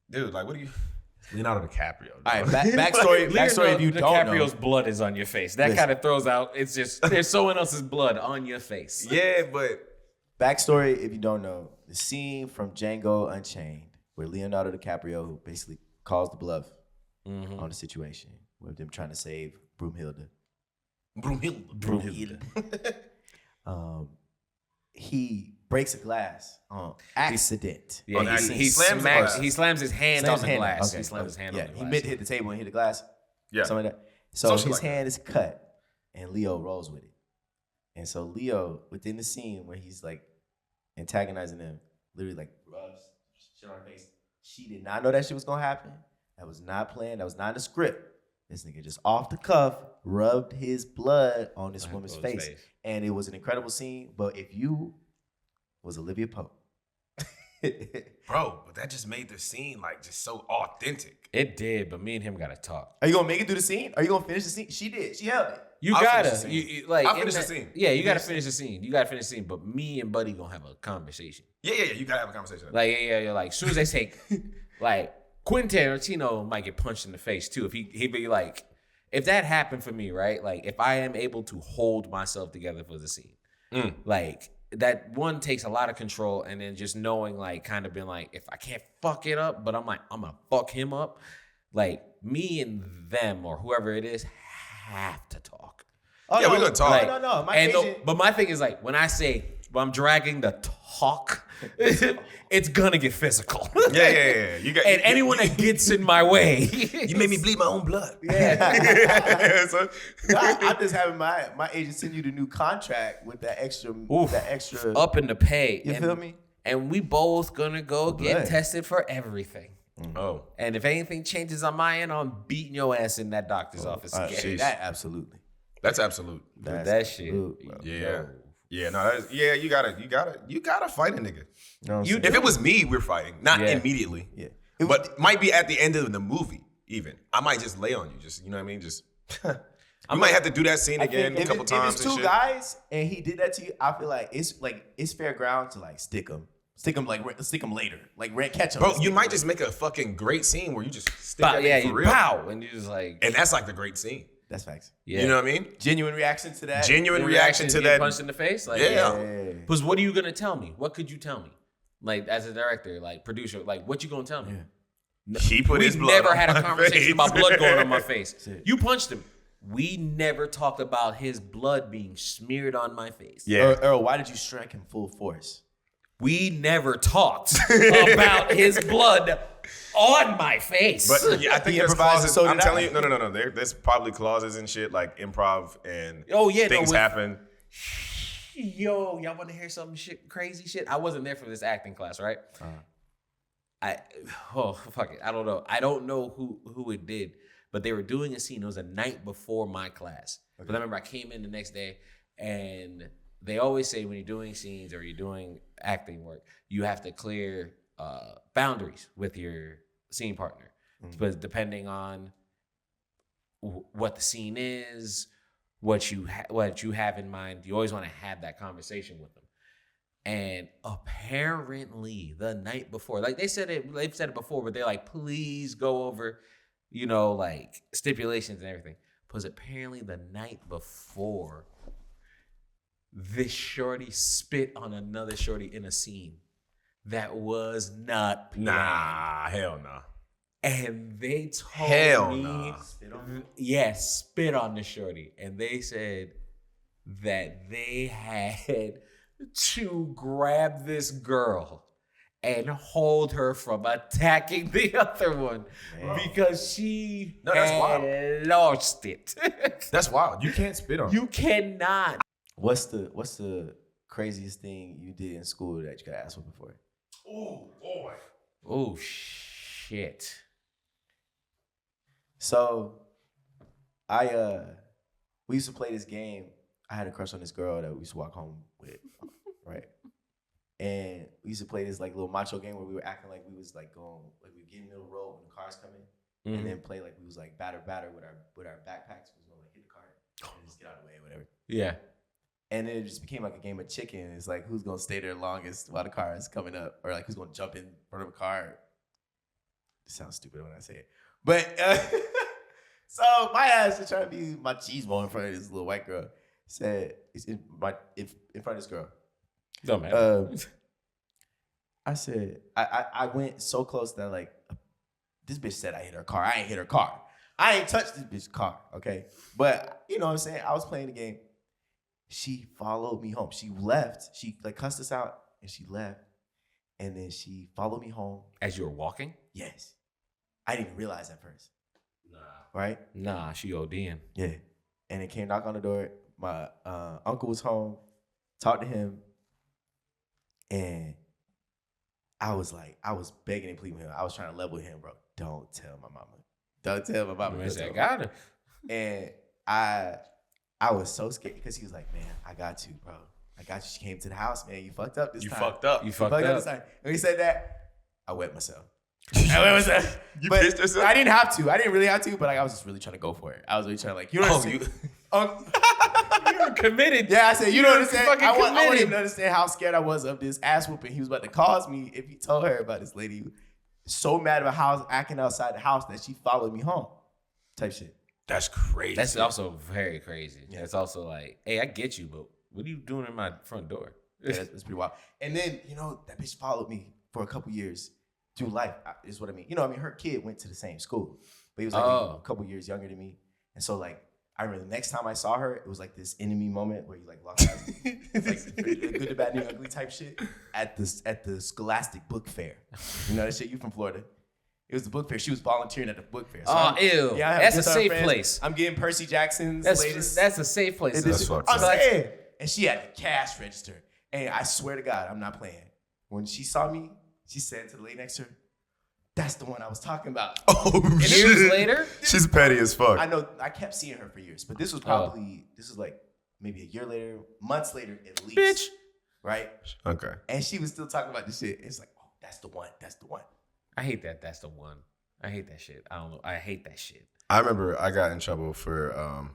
dude, like, what do you... Leonardo DiCaprio. All right, backstory if you don't know. DiCaprio's blood is on your face. That kind of throws out, it's just, there's someone else's blood on your face. Yeah, but... Backstory, if you don't know, the scene from Django Unchained where Leonardo DiCaprio basically calls the bluff on the situation with them trying to save Broomhilda. He breaks a glass on accident. Yeah, he slams his hand on the glass. Okay. He slams his hand on the glass. He meant to hit the table and hit the glass. Yeah. Something like that. So his hand is cut and Leo rolls with it. And so Leo, within the scene where he's like antagonizing them, literally like rubs shit on her face. She did not know that shit was gonna happen. That was not planned. That was not in the script. This nigga just off the cuff rubbed his blood on this woman's face. And it was an incredible scene. But if you was Olivia Pope. Bro, but that just made the scene like just so authentic. It did, but me and him gotta talk. Are you gonna make it through the scene? Are you gonna finish the scene? She did. She held it. I'll gotta. I'll finish the scene. Yeah, you gotta finish the scene. You gotta finish the scene. But me and Buddy gonna have a conversation. Yeah. You gotta have a conversation. Like, yeah. Like, as soon as they say, like, Quentin Tarantino might get punched in the face too. If he'd be like, if that happened for me, right? Like, if I am able to hold myself together for the scene, like, that one takes a lot of control, and then just knowing, like, kind of being like, if I can't fuck it up, but I'm like, I'm gonna fuck him up. Like, me and them or whoever it is have to talk. Oh, yeah, we're gonna talk. Like, no. But my thing is, like, when I say, when I'm dragging the talk, it's gonna get physical. Yeah. Anyone that gets in my way, you made me bleed my own blood. Yeah. So, I'm just having my agent send you the new contract with that extra up in the pay. You feel me? And we both gonna go get tested for everything. Oh. And if anything changes on my end, I'm beating your ass in that doctor's office again. That absolutely. That's absolute. That shit. Yeah. Yeah, no, you gotta fight a nigga. You if it was me, we're fighting. Not immediately. Yeah. But might be at the end of the movie, even. I might just lay on you. Just, you know what I mean? Just I might have to do that scene again a couple times. If it's two guys and he did that to you, I feel like it's fair ground to like stick him later, like catch him. Bro, you might just make a fucking great scene where you just stick that nigga for real. Pow, and you just like, and that's like the great scene. That's facts. Yeah. You know what I mean? Genuine reaction to that. Genuine reaction to that. Punched in the face? Like, yeah. Because what are you going to tell me? What could you tell me? Like, as a director, like, producer, like, what you going to tell me? Yeah. He put his blood never on had a my conversation face. about blood going on my face. You punched him. We never talked about his blood being smeared on my face. Yeah. Earl, why did you strike him full force? We never talked about his blood on my face. But yeah, I think there's clauses. I'm telling you, no. There's probably clauses and shit like improv and things happen. Yo, y'all want to hear some crazy shit? I wasn't there for this acting class, right? Fuck it. I don't know. I don't know who it did, but they were doing a scene. It was a night before my class. Okay. But I remember I came in the next day, and they always say when you're doing scenes or you're doing acting work, you have to clear boundaries with your scene partner. But depending on what the scene is, what you have in mind, you always want to have that conversation with them. And apparently the night before, like they've said it before, but they're like, please go over, like stipulations and everything. Because apparently the night before, this shorty spit on another shorty in a scene that was not planned. Nah, hell no. And they told me, spit on the shorty. And they said that they had to grab this girl and hold her from attacking the other one because she had lost it. That's wild. You can't spit on her. You cannot. What's the craziest thing you did in school that you got asked for before? Oh boy. Oh shit. So we used to play this game. I had a crush on this girl that we used to walk home with, right? And we used to play this like little macho game where we were acting like we was like going, like we get in the middle row when the cars come in, and then play like we was like batter with our backpacks. We was gonna like hit the car and just get out of the way, whatever. Yeah. And then it just became like a game of chicken. It's like who's gonna stay there longest while the car is coming up, or like who's gonna jump in front of a car. It sounds stupid when I say it, but so my ass is trying to be my cheese ball in front of this little white girl. Said it's in front of this girl. Don't matter. I said I went so close that like this bitch said I hit her car. I ain't hit her car. I ain't touched this bitch's car. Okay, but you know what I'm saying. I was playing the game. She followed me home. She left. She like cussed us out and she left. And then she followed me home. As you were walking? Yes. I didn't even realize at first. Nah. Right? Nah, she ODing. Yeah. And it came knock on the door. My uncle was home. Talked to him. And I was begging and pleading with him. I was trying to level him, bro. Don't tell my mama. Don't tell my mama. I said, I got it. And I was so scared because he was like, man, I got you, bro. I got you. She came to the house, man. You fucked up this time. You fucked up. This time. When he said that, I wet myself. You pissed yourself? I didn't have to. I didn't really have to, but like, I was just really trying to go for it. I was really trying to like, you know you were committed. Yeah, I said, you don't understand. I committed. wouldn't even understand how scared I was of this ass whooping he was about to cause me if he told her about this lady. So mad about how I was acting outside the house that she followed me home. Type shit. That's crazy. That's also very crazy. Yeah. It's also like, hey, I get you, but what are you doing in my front door? Yeah, that's pretty wild. And then, that bitch followed me for a couple years through life, is what I mean. Her kid went to the same school, but he was like a couple years younger than me. And so, like, I remember the next time I saw her, it was like this enemy moment where you like lock eyes, like good to bad, new ugly type shit at the Scholastic Book Fair. You know that shit? You from Florida? It was the book fair. She was volunteering at the book fair. So ew! Yeah, that's a safe place. I'm getting Percy Jackson's latest. That's a safe place. That's fucked up. I'm saying, and she had the cash register. And I swear to God, I'm not playing. When she saw me, she said to the lady next to her, "That's the one I was talking about." Oh, shit. Years later? She's petty as fuck. I know. I kept seeing her for years. But this was like maybe a year later, months later at least. Bitch. Right? Okay. And she was still talking about this shit. It's like, oh, that's the one. That's the one. I hate that. That's the one. I hate that shit. I don't know. I hate that shit. I remember I got in trouble for,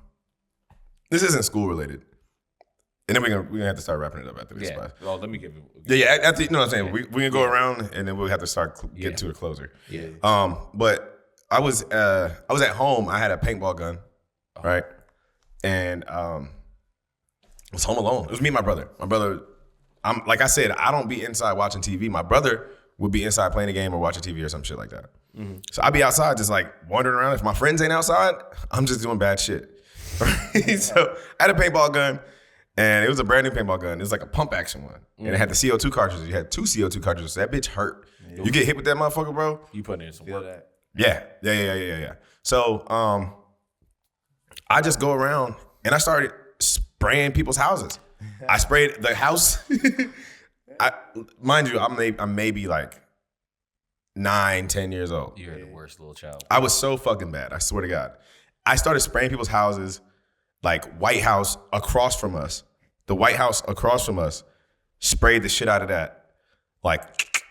this isn't school related. And then we're gonna have to start wrapping it up after this. Yeah. Well, let me give you. Yeah. After, you know what I'm saying? We're gonna go around and then we'll have to start getting to a closer. Yeah. But I was at home. I had a paintball gun, right? And I was home alone. It was me and my brother. My brother, I'm like I said, I don't be inside watching TV. My brother would be inside playing a game or watching TV or some shit like that. Mm-hmm. So I'd be outside just like wandering around. If my friends ain't outside, I'm just doing bad shit. So I had a paintball gun. And it was a brand new paintball gun. It was like a pump action one. And it had the CO2 cartridges. You had 2 CO2 cartridges. So that bitch hurt. Yeah. You get hit with that motherfucker, bro. You put in some work. Yeah. So I just go around and I started spraying people's houses. I sprayed the house. Mind you, I'm maybe like 9, 10 years old. You're the worst little child. I was so fucking bad. I swear to God. I started spraying people's houses. Like White House across from us, the White House across from us, sprayed the shit out of that, like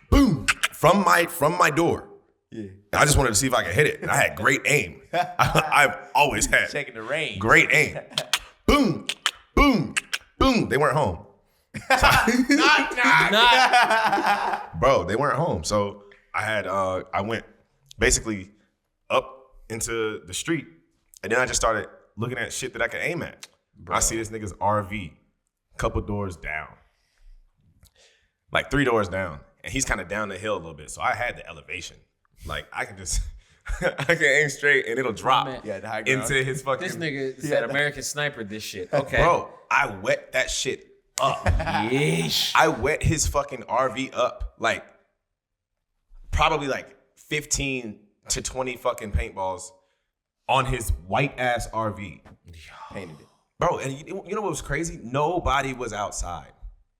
boom from my door. Yeah, I just wanted to see if I could hit it, and I had great aim. I've always had checking the range. Great aim. Boom, boom, boom. They weren't home. Not. Bro, they weren't home. So I went basically up into the street, and then I just started looking at shit that I can aim at. Bro. I see this nigga's RV, couple doors down. Like 3 doors down. And he's kind of down the hill a little bit. So I had the elevation. Like I can just, I can aim straight and it'll drop into his fucking. This nigga said American Sniper this shit. Okay. Bro, I wet that shit up. Yeesh. I wet his fucking RV up. Like probably like 15 to 20 fucking paintballs on his white ass RV. Painted it. Bro, and you know what was crazy? Nobody was outside.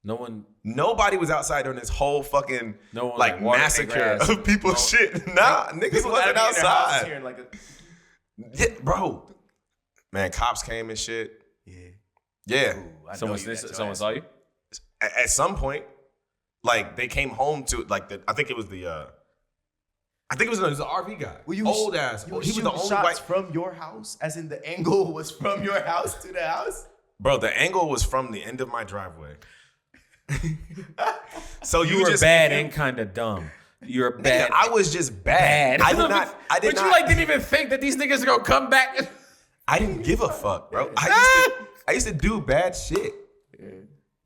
Nobody was outside during this whole fucking massacre of people's shit. Nah, niggas wasn't outside. Yeah, bro. Man, cops came and shit. Yeah. Ooh, someone saw you? At some point, like they came home to like I think it was the RV guy. Old ass. He was the only shots from your house, as in the angle was from your house to the house? Bro, the angle was from the end of my driveway. So you were bad and kind of dumb. You're bad. I was just bad. I did not. But you didn't even think that these niggas are gonna come back. I didn't give a fuck, bro. I used to do bad shit. Yeah.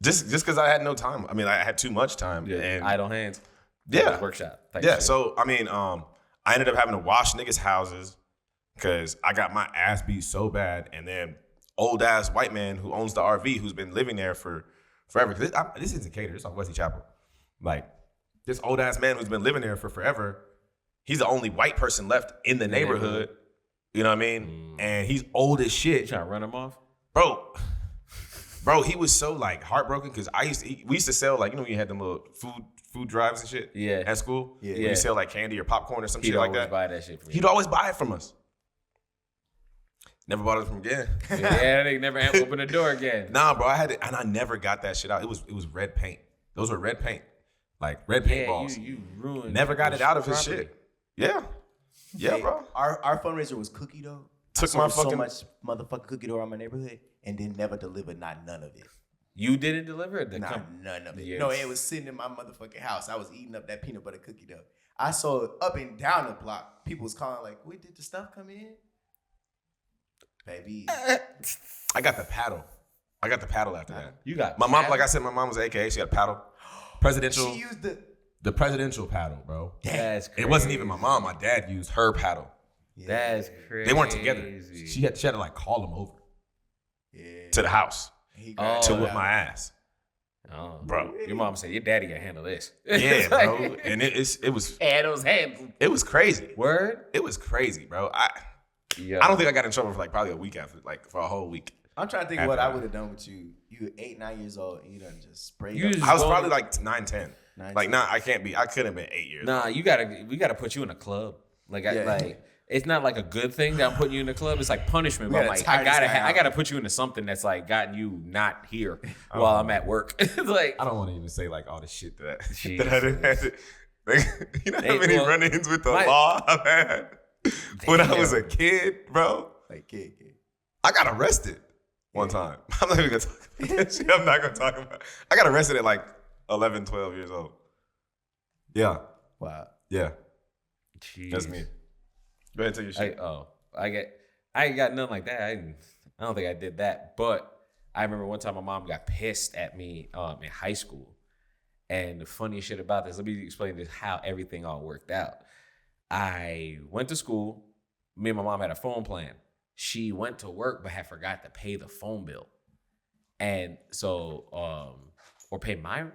Just because I had no time. I mean, I had too much time. Yeah. And idle hands. Yeah. Workshop. Yeah. So I mean, I ended up having to wash niggas' houses because I got my ass beat so bad, and then old ass white man who owns the RV, who's been living there for forever. This isn't Decatur. This is on Wesley Chapel. Like this old ass man who's been living there for forever. He's the only white person left in the neighborhood. You know what I mean? And he's old as shit. You trying to run him off, bro? He was so like heartbroken because we used to sell like, you know, you had them little food drives and shit. Yeah. At school. Yeah. You sell like candy or popcorn or some shit like that. He'd always buy that shit from you. He'd always buy it from us. Never bought it from again. Yeah, they never opened the door again. Nah, bro, I had it, and I never got that shit out. It was red paint. Those were red paint, like red paint balls. You ruined. Never got it out of his property. shit. Yeah, Hey, bro. Our fundraiser was cookie dough. Took I my sold fucking- so much motherfucking cookie dough around my neighborhood, and then never delivered none of it. You didn't deliver it. None of it. Yes. No, it was sitting in my motherfucking house. I was eating up that peanut butter cookie dough. I saw it up and down the block. People was calling like, "Wait, did the stuff come in?" Baby, I got the paddle. After that. You got My mom, like I said, my mom was AKA. She had a paddle. Presidential. she used the presidential paddle, bro. That's crazy. It wasn't even my mom. My dad used her paddle. That's crazy. They weren't together. She had to like call him over to the house He to whip my ass. Oh, Bro. Your mom said your daddy can handle this. Yeah, bro. And it was Handles hands. it was crazy. Word. It was crazy, bro. Yeah. I don't think I got in trouble for like probably a week after, like for a whole week. I'm trying to think After what I that. would have done with you. You 8, 9 years old, and you done just sprayed You up. just- I was Well, probably like 9, 10. 9, Like 10. nah, I couldn't have been 8 years. Nah, we gotta put you in a club. Like Yeah. it's not like a good thing that I'm putting you in a club. It's like punishment. We But I'm gotta like, tire this guy I out. gotta put you into something that's like gotten you not here while I'm at work. It's like I don't want to even say like all the shit that I Jesus. didn't have to. Like, you know how Hey, many well, run-ins with the my- law I've had when I was a Damn. kid, bro. Like, kid. I got arrested one time. I'm not even gonna talk about that shit. I'm not gonna talk about it. I got arrested at like 11, 12 years old. Yeah. Wow. Yeah. Jeez. That's me. Go ahead and tell your shit. I ain't got nothing like that. I don't think I did that. But I remember one time my mom got pissed at me in high school. And the funniest shit about this, let me explain this how everything all worked out. I went to school. Me and my mom had a phone plan. She went to work but had forgot to pay the phone bill. And so or pay my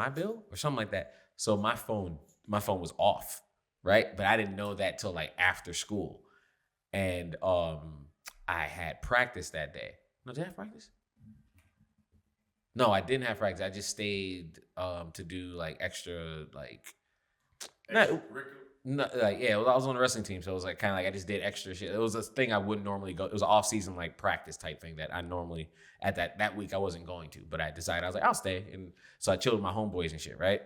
bill or something like that. So my phone was off, right? But I didn't know that till like after school. And I had practice that day. No, did I have practice? No, I didn't have practice. I just stayed to do like extra like I was on the wrestling team, so it was like kind of like I just did extra shit. It was a thing I wouldn't normally go. It was an off-season like practice type thing that I normally at that week I wasn't going to, but I decided I was like I'll stay, and so I chilled with my homeboys and shit. Right,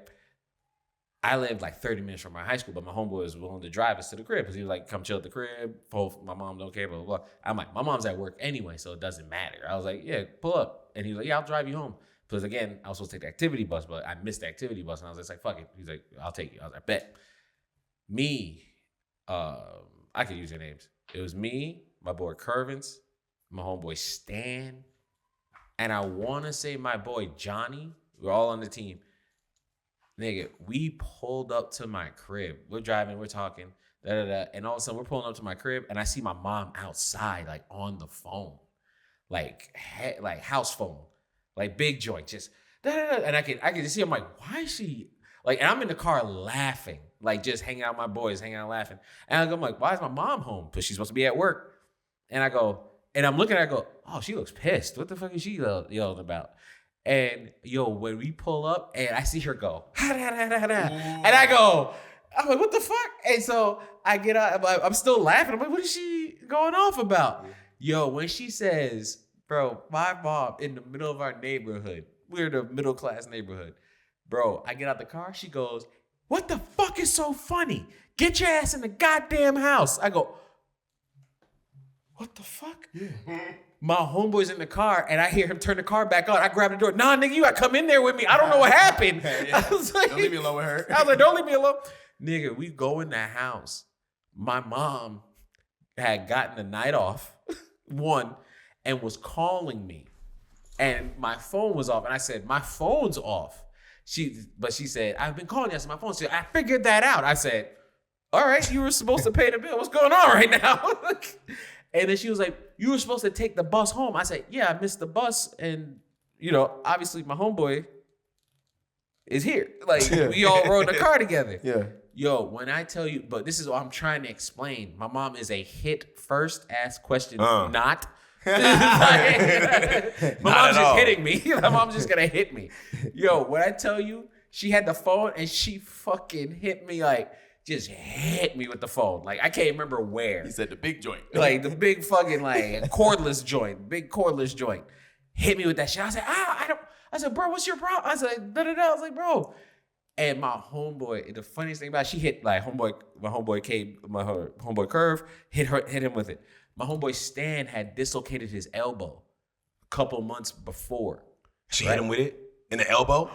I lived like 30 minutes from my high school, but my homeboy was willing to drive us to the crib because he was like, "Come chill at the crib." My mom don't care, blah blah blah. I'm like, my mom's at work anyway, so it doesn't matter. I was like, "Yeah, pull up," and he was like, "Yeah, I'll drive you home." Because again, I was supposed to take the activity bus, but I missed the activity bus, and I was just like, "Fuck it." He's like, "I'll take you." I was like, "Bet." Me, I could use your names. It was me, my boy Curvins, my homeboy Stan, and I want to say my boy Johnny. We're all on the team. Nigga, we pulled up to my crib. We're driving, we're talking, and all of a sudden we're pulling up to my crib, and I see my mom outside, like on the phone, like house phone, like big joint, just and I can just see. I'm like, why is she like? And I'm in the car laughing, like just hanging out with my boys, hanging out laughing. And I'm like, why is my mom home? Because she's supposed to be at work. And I go, and I'm looking at her, I go, oh, she looks pissed. What the fuck is she yelling about? And yo, when we pull up and I see her go, and I go, I'm like, what the fuck? And so I get out, I'm still laughing. I'm like, what is she going off about? Yo, when she says, bro, my mom in the middle of our neighborhood, we're in a middle class neighborhood. Bro, I get out the car, she goes, what the fuck is so funny? Get your ass in the goddamn house. I go, what the fuck? Yeah. My homeboy's in the car, and I hear him turn the car back on. I grab the door. Nah, nigga, you gotta come in there with me. I don't know what happened. Yeah. I was like, Don't leave me alone with her. I was like, don't leave me alone. Nigga, we go in the house. My mom had gotten the night off, and was calling me. And my phone was off. And I said, my phone's off. She said, I've been calling you. I said, my phone. She said, I figured that out. I said, all right, you were supposed to pay the bill. What's going on right now? And then she was like, you were supposed to take the bus home. I said, yeah, I missed the bus. And, obviously my homeboy is here. Like, we all rode in the car together. Yeah. Yo, when I tell you, but this is what I'm trying to explain. My mom is a hit first, ask questions, not. My mom's just hitting me. My mom's just gonna hit me. Yo, when I tell you, she had the phone and she fucking hit me like, just hit me with the phone. Like, I can't remember where. He said the big joint. Like, the big fucking, like, cordless joint. Hit me with that shit. I said, I said, bro, what's your problem? I said, da-da-da. I was like, bro. And my homeboy, the funniest thing about it, she hit, like, my homeboy Curve, hit him with it. My homeboy Stan had dislocated his elbow a couple months before. She hit him with it? In the elbow?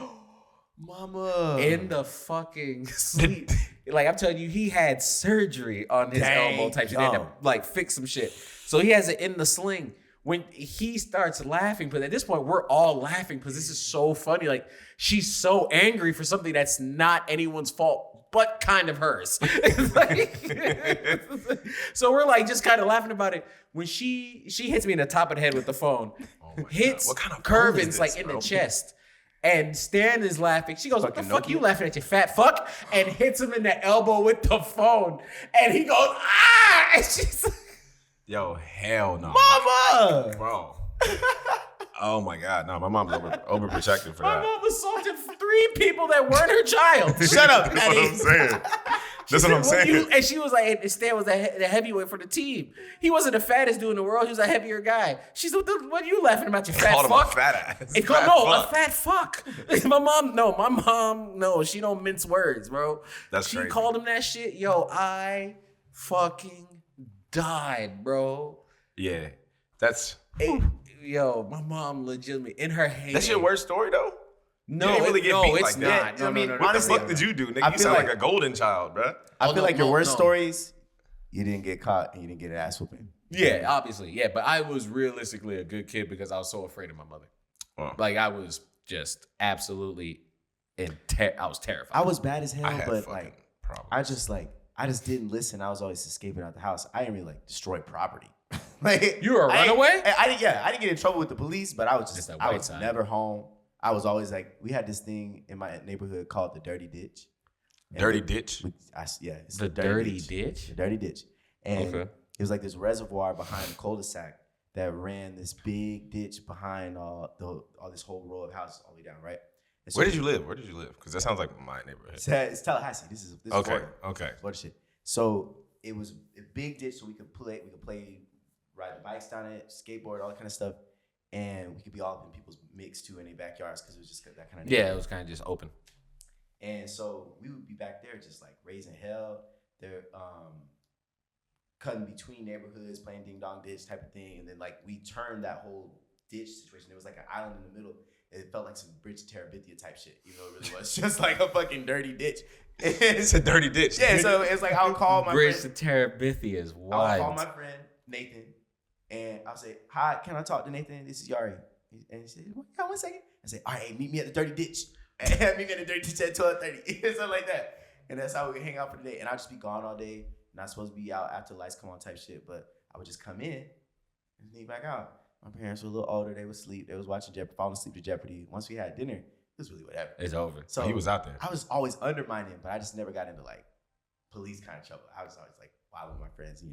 Mama. In the fucking sleep. Like, I'm telling you, he had surgery on his elbow type shit. They had to, like, fix some shit. So he has it in the sling. When he starts laughing, but at this point, we're all laughing because this is so funny. Like, she's so angry for something that's not anyone's fault, but kind of hers. So we're like just kind of laughing about it. When she hits me in the top of the head with the phone, hits Curvin's like in the chest. And Stan is laughing. She goes, what the fuck you laughing at, you fat fuck? And hits him in the elbow with the phone. And he goes, ah! And she's like, yo, hell no. Mama! Bro. Oh my God. No, my mom's overprotective for my that. mom assaulted 3 people that weren't her child. Shut up, That's what I'm saying. That's what I'm saying. And she was like, and Stan was the heavyweight for the team. He wasn't the fattest dude in the world. He was a heavier guy. She said, what are you laughing about, you fat Called fuck? him a fat ass. A fat fuck. My mom, she don't mince words, bro. That's she crazy. called him that shit. Yo, I fucking died, bro. Yeah. That's... Yo, my mom legitimately, in her hand. That's your worst story, though? No, you didn't really get beat it's like that. not. No, I mean, no. What honestly, the fuck did you do, nigga? I You feel sound like- like a golden child, bro. I feel like your worst no. stories, you didn't get caught and you didn't get an ass whooping. Yeah, obviously. Yeah, but I was realistically a good kid because I was so afraid of my mother. Wow. Like, I was just absolutely I was terrified. I was bad as hell, I had but fucking like, problems. I just didn't listen. I was always escaping out the house. I didn't really like destroy property. Like, You were a runaway? I didn't get in trouble with the police, but I was Just that I white was side. never home. I was always like, we had this thing in my neighborhood called the Dirty Ditch. And Dirty Ditch? It's The Dirty Ditch? The Dirty Ditch. And Okay. it was like this reservoir behind the cul-de-sac that ran this big ditch behind all this whole row of houses all the way down, right? And so Where did you live? Because that sounds like my neighborhood. It's Tallahassee. This is Okay, Florida. okay. Florida shit. So it was a big ditch, so we could play, ride the bikes down it, skateboard, all that kind of stuff, and we could be all up in people's mix too in their backyards because it was just that kind of Yeah, it was kind of just open. And so we would be back there just like raising hell. They're cutting between neighborhoods, playing ding dong ditch type of thing, and then like we turned that whole ditch situation. There was like an island in the middle. It felt like some Bridge to Terabithia type shit, even though it really was just like a fucking dirty ditch. It's a dirty ditch. Yeah, so it's like I'll call my Bridge friend. to Terabithia is I'll wild. call my friend Nathan, and I'll say, "Hi, can I talk to Nathan? This is Yari." And he said, "Yeah, 1 second." I say, "All right, meet me at the dirty ditch. Meet me at the dirty ditch at 12:30, something like that." And that's how we can hang out for the day. And I'll just be gone all day. Not supposed to be out after lights come on type shit, but I would just come in and sneak back out. My parents were a little older. They would sleep. They was watching Jeopardy, falling asleep to Jeopardy. Once we had dinner, it was really whatever. It's over. So He was out there. I was always undermining him, but I just never got into like police kind of trouble. I was always like wild with my friends,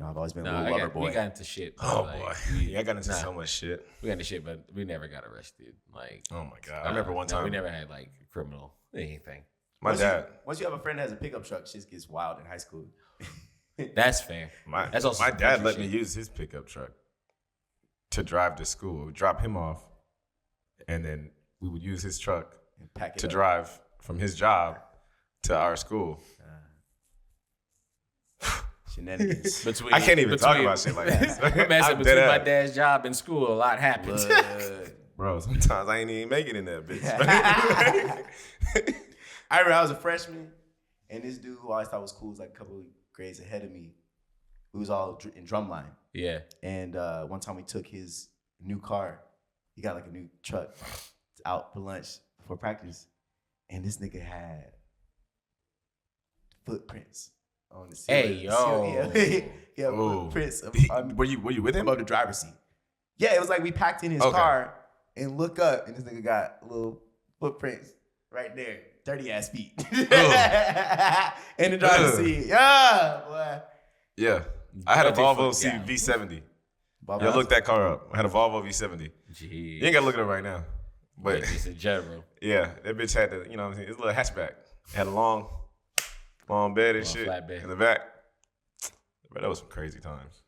I've always been a little lover boy. We got into shit. But Oh, like, boy. We, I got into so much shit. We got into shit, but we never got arrested. Like, Oh, my God. I remember one time. we never had like criminal anything. My dad. Once you have a friend that has a pickup truck, shit gets wild in high school. That's fair. That's also My some dad country let me shit. use his pickup truck to drive to school. We'd drop him off, and then we would use his truck And pack it to up. drive from his job to our school. Shenanigans. Between, I can't even talk about shit like this. Between I'm my dead ass. dad's job and school, a lot happens. Blood. Bro, sometimes I ain't even make it in that bitch. I remember I was a freshman, and this dude who I always thought was cool was like a couple of grades ahead of me. We was all in drumline. Yeah. And one time we took his new car. He got like a new truck out for lunch before practice. And this nigga had footprints on the seal. Hey, yo. He had Ooh. footprints of, Were you with him? above the driver's seat. Yeah, it was like we packed in his Okay. car and look up, and this nigga got little footprints right there. Dirty ass feet. In the driver's Ugh. seat. Yeah, boy. Yeah. I had a Dirty Volvo foot, yeah. V70. Bob, Yo, look that car up. I had a Volvo V70. Jeez. You ain't gotta look it up right now. But Just in general. yeah, that bitch had the, you know what I'm saying? It's a little hatchback. It had a long my own bed and On a shit flatbed. in the back. But that was some crazy times.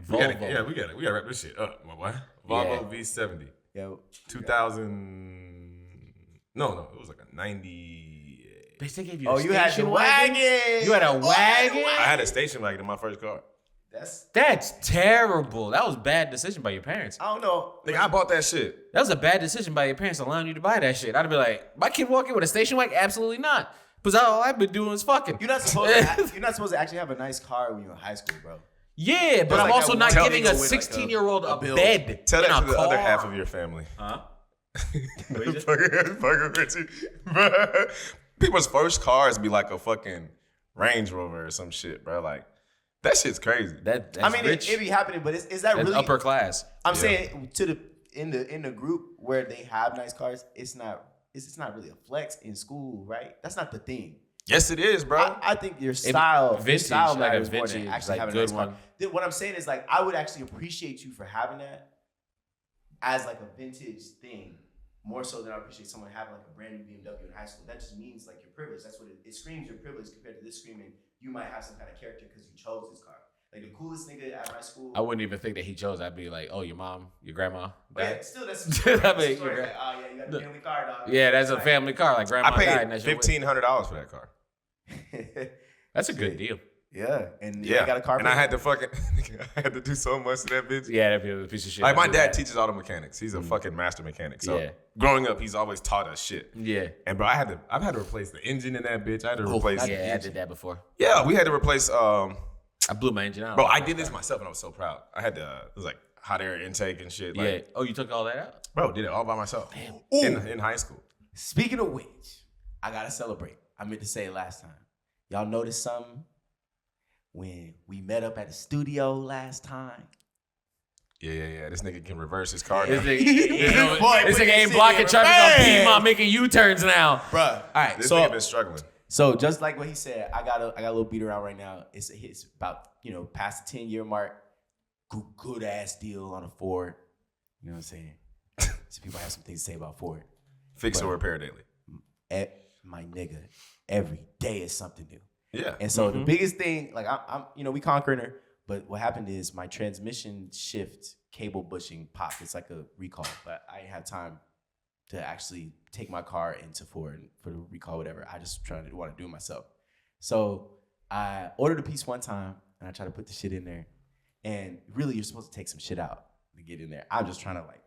We gotta wrap this shit up, my boy. Volvo V70. Yo, 2000. No, it was like a 90. Bitch, they gave you a you had the station wagon. You had a wagon? I had a station wagon in my first car. That's terrible. That was a bad decision by your parents. I don't know. Nigga, I bought that shit. That was a bad decision by your parents allowing you to buy that shit. I'd be like, my kid walking with a station wagon? Absolutely not. Because all I've been doing is fucking. You're not supposed to actually have a nice car when you're in high school, bro. Yeah, but I'm like also that not one giving a nigga with, like, 16-year-old a build. bed. Tell in that a to the car. other half of your family. Huh? Fucking with you. People's first cars be like a fucking Range Rover or some shit, bro. Like, that shit's crazy. That's I mean, rich. it be happening, but is that That's really upper class. I'm saying in the group where they have nice cars, it's not really a flex in school, right? That's not the thing. Yes, it is, bro. I think your style vintage, style like a matters more than vintage, actually like, having a good nice car. one. What I'm saying is, like, I would actually appreciate you for having that as like a vintage thing, more so than I appreciate someone having like a brand new BMW in high school. That just means like your privilege. That's what it screams, your privilege compared to this screaming you might have some kind of character because you chose this car. Like the coolest nigga at my school. I wouldn't even think that he chose. I'd be like, oh, your mom, your grandma. But dad. yeah, still, that's a I mean, story. Like, oh yeah, you got a family car, dog. Yeah, that's a family car. Like grandma I died. And paid that's your $1,500 for that car. That's a good deal. Yeah, and Yeah, you got a car. and I had to fucking, I had to do so much to that bitch. Yeah, that'd be a piece of shit. Like, my I do dad that. teaches auto mechanics. He's a fucking master mechanic. So Yeah. growing up, he's always taught us shit. Yeah. And bro, I've had to replace the engine in that bitch. I had to replace. Yeah, I did that before. Yeah, we had to replace. I blew my engine out. Bro, I did this myself, and I was so proud. I had to. It was like hot air intake and shit. Like, Yeah. Oh, you took all that out? bro, did it all by myself. In high school. Speaking of which, I gotta celebrate. I meant to say it last time. Y'all noticed something when we met up at the studio last time? Yeah. This nigga can reverse his car. This now. nigga ain't blocking traffic on Piedmont, making U-turns now. Bruh. All right, This so nigga been struggling. So just like what he said, I got a little beat around right now. It's about, past the 10-year mark. Good ass deal on a Ford. You know what I'm saying? Some people have some things to say about Ford. Fix or repair daily. My nigga, every day is something new. Yeah. And so the biggest thing, like I'm we conquering her, but what happened is my transmission shift cable bushing popped. It's like a recall, but I didn't have time to actually take my car into Ford for the recall, whatever. I just want to do it myself. So I ordered a piece one time and I tried to put the shit in there. And really, you're supposed to take some shit out to get in there. I'm just trying to like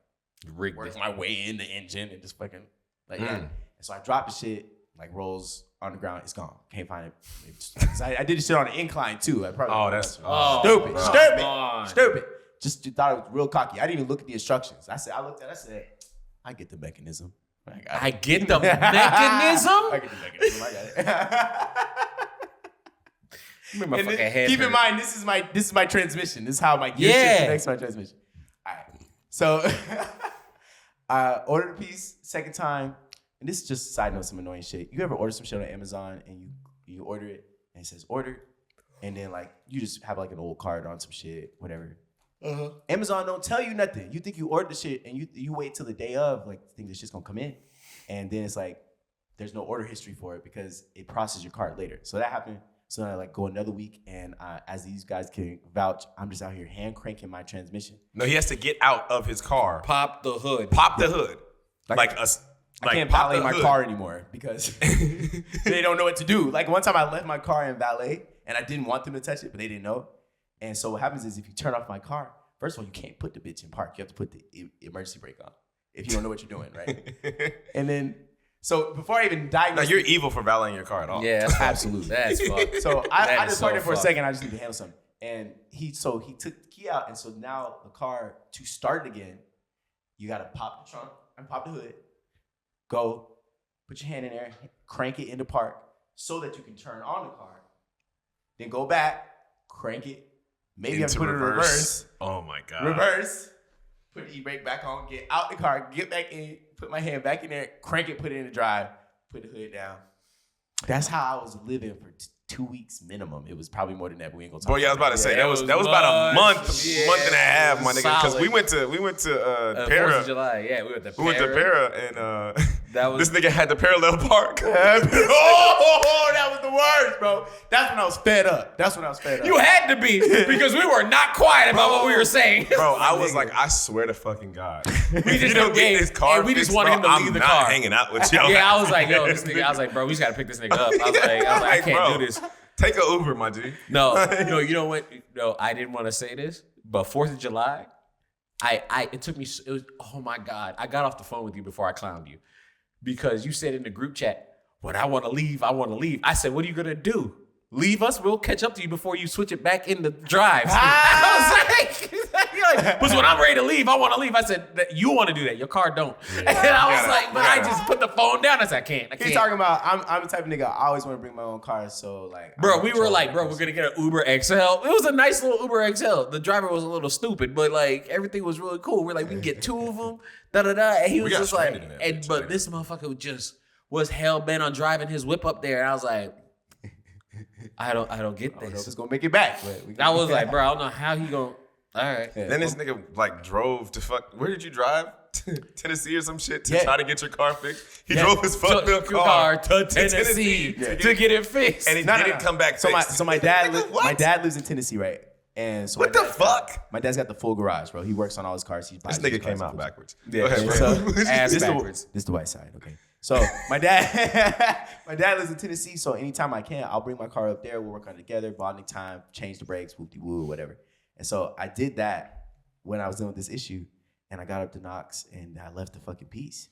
work my way in the engine and just fucking like that. And so I dropped the shit, like rolls on the ground. It's gone. Can't find it. I did the shit on the incline too. I probably stupid. Just thought it was real cocky. I didn't even look at the instructions. I said, I get the mechanism. I get the mechanism? I get the mechanism. I got it. My And fucking then, head keep in hurt. mind, this is my transmission. This is how my gear shift connects to my transmission. All right. So I ordered a piece second time, and this is just a side note, some annoying shit. You ever order some shit on Amazon and you order it and it says order, and then like you just have like an old card on some shit, whatever. Amazon don't tell you nothing. You think you ordered the shit and you wait till the day of, like, think this shit's gonna come in, and then it's like there's no order history for it because it processes your card later. So that happened. So I like go another week, and as these guys can vouch, I'm just out here hand cranking my transmission. No, he has to get out of his car. Pop the hood. Pop the hood. I can't valet my car anymore because they don't know what to do. Like one time I left my car in valet and I didn't want them to touch it, but they didn't know. And so what happens is if you turn off my car, first of all, you can't put the bitch in park. You have to put the emergency brake on if you don't know what you're doing, right? And then, so before I even diagnosed... No, you're evil for valeting your car at all. Yeah, that's absolutely. That's fucked. So I just parked so there for a fucked. second. I just need to handle something. And he took the key out. And so now the car, to start it again, you got to pop the trunk and pop the hood. Go, put your hand in there, crank it into park so that you can turn on the car. Then go back, crank it. Maybe you have to put it in reverse. Oh my God. Reverse. Put the e-brake back on, get out the car, get back in, put my hand back in there, crank it, put it in the drive, put the hood down. That's how I was living for 2 weeks minimum. It was probably more than that, but we ain't gonna talk Boy, yeah, I was about to say that was about a month and a half, my nigga. Because we went to Fourth Para. of July, yeah, we went to Para. We went to Para, and This nigga had the parallel park. Oh, that was the worst, bro. That's when I was fed up. You had to be because we were not quiet about what we were saying. Bro, I was like, I swear to fucking God. We just don't get this car. We just wanted him to leave the car. I'm not hanging out with y'all. Yeah, I was like, yo, this nigga. I was like, bro, we just gotta pick this nigga up. I was like, I can't bro, do this. Take an Uber, my G. No, you know what? No, I didn't want to say this, but 4th of July, it took me. It was, oh my God, I got off the phone with you before I clowned you because you said in the group chat, "When I want to leave, I want to leave." I said, "What are you gonna do? Leave us? We'll catch up to you before you switch it back in the drive." I was like, "But when I'm ready to leave, I want to leave." I said, "You want to do that? Your car don't." Yeah, and I was like, "But I just put the phone down." I said, "I can't." He's talking about I'm the type of nigga I always want to bring my own car. So like, bro, we were like, bro, we're gonna get an Uber XL. It was a nice little Uber XL. The driver was a little stupid, but like everything was really cool. We're like, we can get 2 of them. Da da da. And he was just like, but this motherfucker was hell bent on driving his whip up there, and I was like, I don't get this. It's gonna make it back. But I was like, bro, I don't know how he gonna. All right. Yeah. Then this nigga like drove to where did you drive? Tennessee or some shit to try to get your car fixed. He drove his fucked up car to Tennessee to get it fixed, and he didn't come back. So my dad lives in Tennessee, right? And so what the fuck? My dad's got the full garage, bro. He works on all his cars. This nigga came out backwards. Yeah, ass backwards. This is the white side, okay. So my dad lives in Tennessee. So anytime I can, I'll bring my car up there. We'll work on it together, bonding time, change the brakes, whoop-de-woo, whatever. And so I did that when I was dealing with this issue, and I got up to Knox and I left the fucking piece.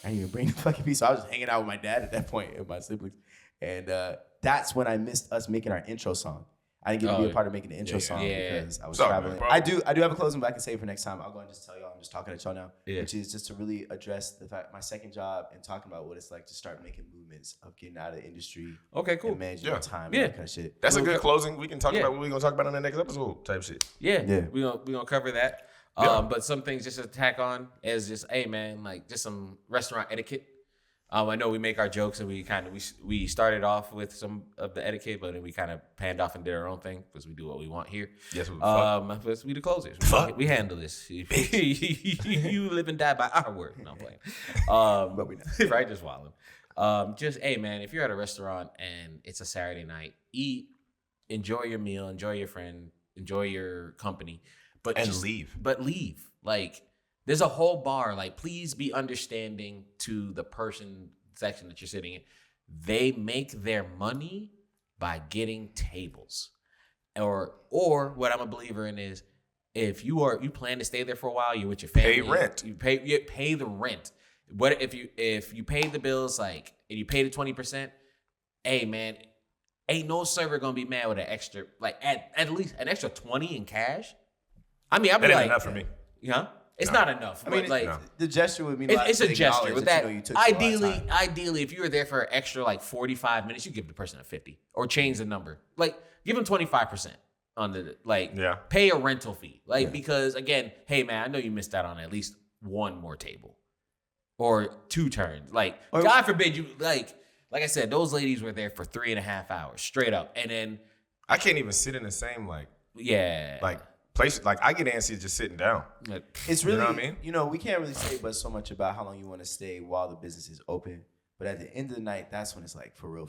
I didn't even bring the fucking piece. So I was just hanging out with my dad at that point and my siblings. And that's when I missed us making our intro song. I didn't get to be a part of making the intro song because I was traveling. Man, I do have a closing, but I can save for next time. I'll go and just tell y'all. I'm just talking at y'all now, which is just to really address the fact my second job and talking about what it's like to start making movements of getting out of the industry. Okay, cool. And managing your time and that kind of shit. That's a good closing. We can talk about what we're gonna talk about in the next episode type shit. Yeah. We gonna cover that. But some things just to tack on is just, hey man, like just some restaurant etiquette. I know we make our jokes and we started off with some of the etiquette, but then we kind of panned off and did our own thing because we do what we want here. Yes, we the closers. We handle this. You live and die by our word. No, I'm playing. But we not. Right, just wilding. Just, hey man, if you're at a restaurant and it's a Saturday night, eat, enjoy your meal, enjoy your friend, enjoy your company, but leave. But leave. Like, there's a whole bar. Like, please be understanding to the person section that you're sitting in. They make their money by getting tables, or what I'm a believer in is if you plan to stay there for a while, you're with your family. Pay rent. You pay the rent. What if you pay the bills and you pay the 20%? Hey man, ain't no server gonna be mad with an extra at least an extra 20 in cash. I mean, I'd be like, enough for me. Yeah. It's not enough. I mean, the gesture would mean it's a gesture. With that, ideally, if you were there for an extra 45 minutes, you give the person a 50 or change the number. Like, give them 25% on the pay a rental fee. Because again, hey man, I know you missed out on at least one more table or 2 turns. God forbid you like I said, those ladies were there for 3.5 hours straight up, and then I can't even sit in the same place. I get antsy just sitting down. It's really, you know what I mean? We can't really say but so much about how long you want to stay while the business is open. But at the end of the night, that's when it's like for real.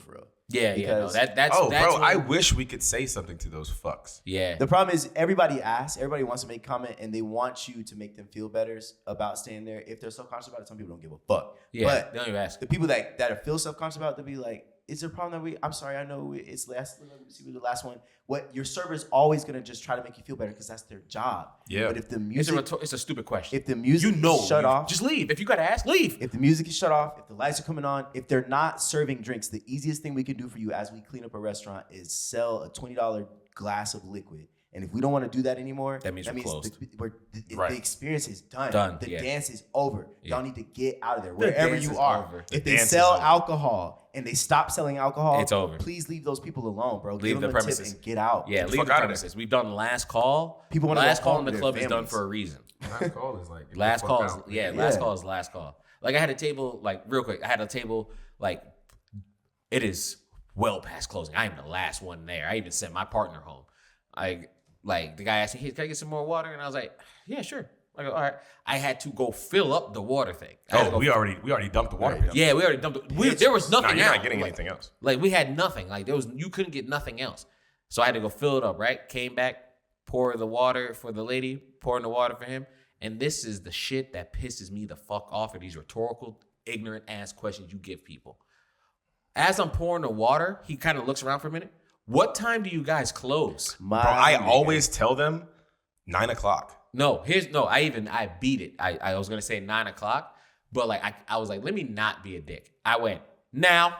Yeah, because, that's bro, I wish we could say something to those fucks. Yeah. The problem is everybody wants to make a comment and they want you to make them feel better about staying there. If they're self-conscious about it, some people don't give a fuck. Yeah, but they don't even ask. The people that are feel self-conscious about it, they'll be like, is there a problem that I'm sorry, I know it's last, let me see the last one. What your server's always gonna just try to make you feel better because that's their job. Yeah. But if the music, it's a stupid question. If the music is shut off, just leave. If you gotta ask, leave. If the music is shut off, if the lights are coming on, if they're not serving drinks, the easiest thing we can do for you as we clean up a restaurant is sell a $20 glass of liquid. And if we don't want to do that anymore, that means we're closed. The experience is done. The dance is over. Y'all need to get out of there wherever you are. If they sell alcohol and they stop selling alcohol, it's over. Please leave those people alone, bro. Leave the premises and get out. Yeah, leave the premises. We've done last call. People want to last call in the club is done for a reason. Last call is last call is last call. Like I had a table, real quick. I had a table, it is well past closing. I am the last one there. I even sent my partner home. The guy asked me, hey, can I get some more water? And I was like, yeah, sure. Like, all right. I had to go fill up the water thing. We already dumped the water. Yeah, we already dumped it. There was nothing You're else. not getting anything else. Like, we had nothing. Like, you couldn't get nothing else. So I had to go fill it up, right? Came back, pour the water for the lady, pouring the water for him. And this is the shit that pisses me the fuck off of these rhetorical, ignorant ass questions you give people. As I'm pouring the water, he kind of looks around for a minute. What time do you guys close? Bro, I always tell them 9 o'clock. I beat it. I was gonna say 9 o'clock, but like I was like, let me not be a dick. I went now.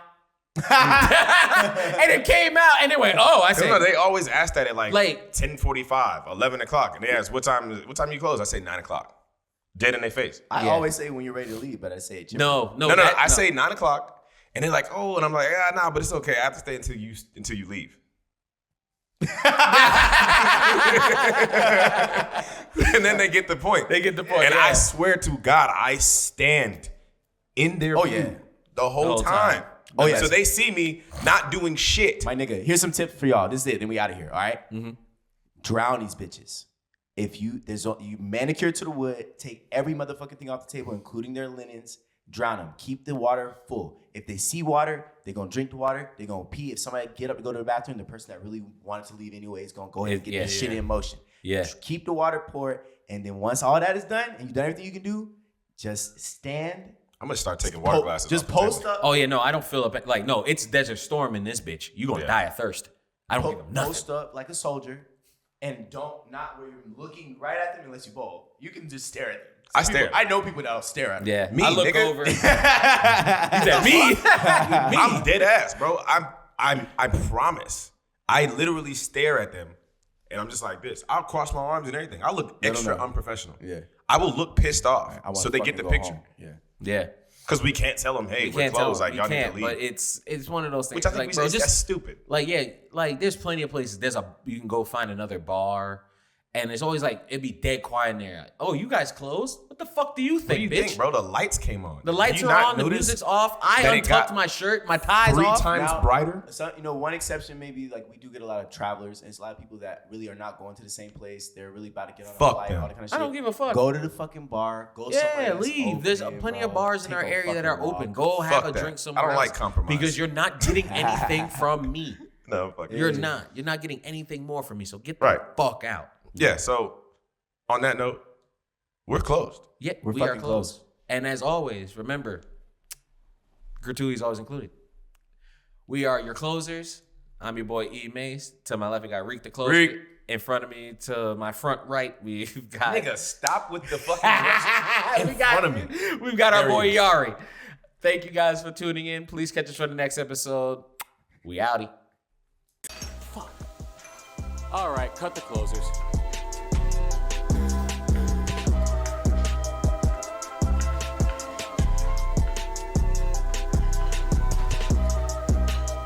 And it came out and it went, I said, they always ask that at like 10:45, 11 o'clock. And they ask, what time you close? I say 9 o'clock. Dead in their face. I always say when you're ready to leave, but I say it. No. I say 9 o'clock. And they're like, and I'm like, nah, but it's okay. I have to stay until you leave. And then they get the point. And I swear to God, I stand in their view the whole time. So they see me not doing shit. My nigga, here's some tips for y'all. This is it. Then we out of here. All right? Mm-hmm. Drown these bitches. If you manicure to the wood, take every motherfucking thing off the table, including their linens. Drown them. Keep the water full. If they see water, they're going to drink the water. They're going to pee. If somebody get up to go to the bathroom, the person that really wanted to leave anyway is going to go ahead and get that shit in motion. Yeah. Keep the water poured. And then once all that is done and you've done everything you can do, just stand. I'm going to start taking water glasses Just off the post table. up. Oh, yeah, no, I don't fill up. Like, no, it's Desert Storm in this bitch. You going to die of thirst. I don't give them nothing. Post up like a soldier and not where you're looking right at them unless you bowl. You can just stare at them. I know people that'll stare at them. Yeah, me, I look nigga. over. Me? I'm dead ass, bro. I promise. I literally stare at them, and I'm just like this. I'll cross my arms and everything. I look extra unprofessional. Yeah, I will look pissed off so they get the picture. Home. Yeah. Because we can't tell them, hey, we're closed. Like y'all need to leave. But it's one of those things. Which I think that's stupid. Like there's plenty of places. You can go find another bar. And it's always like, it'd be dead quiet in there. Like, oh, you guys closed? What the fuck do you think, What do you bitch? think, bro? The lights came on. The lights are on, the music's off. I untucked my shirt, my tie's off. 3 times brighter? So, one exception maybe, like we do get a lot of travelers, and it's a lot of people that really are not going to the same place. They're really about to get on a flight, all that kind of shit. I don't give a fuck. Go to the fucking bar. Go somewhere. Leave. There's plenty of bars in our area that are open. Go have a drink somewhere I don't else. like compromise. Because you're not getting anything from me. No, fuck You're not. You're not getting anything more from me. So get the fuck out. Yeah, so on that note, we're closed. Yeah, we are closed. And as always, remember, gratuity is always included. We are your closers. I'm your boy E. Mace. To my left, we got Reek the closer. Reek. In front of me, to my front right, we've got... Nigga, stop with the fucking in front of me. We've got our boy Yari. Thank you guys for tuning in. Please catch us for the next episode. We outie. Fuck. All right, cut the closers.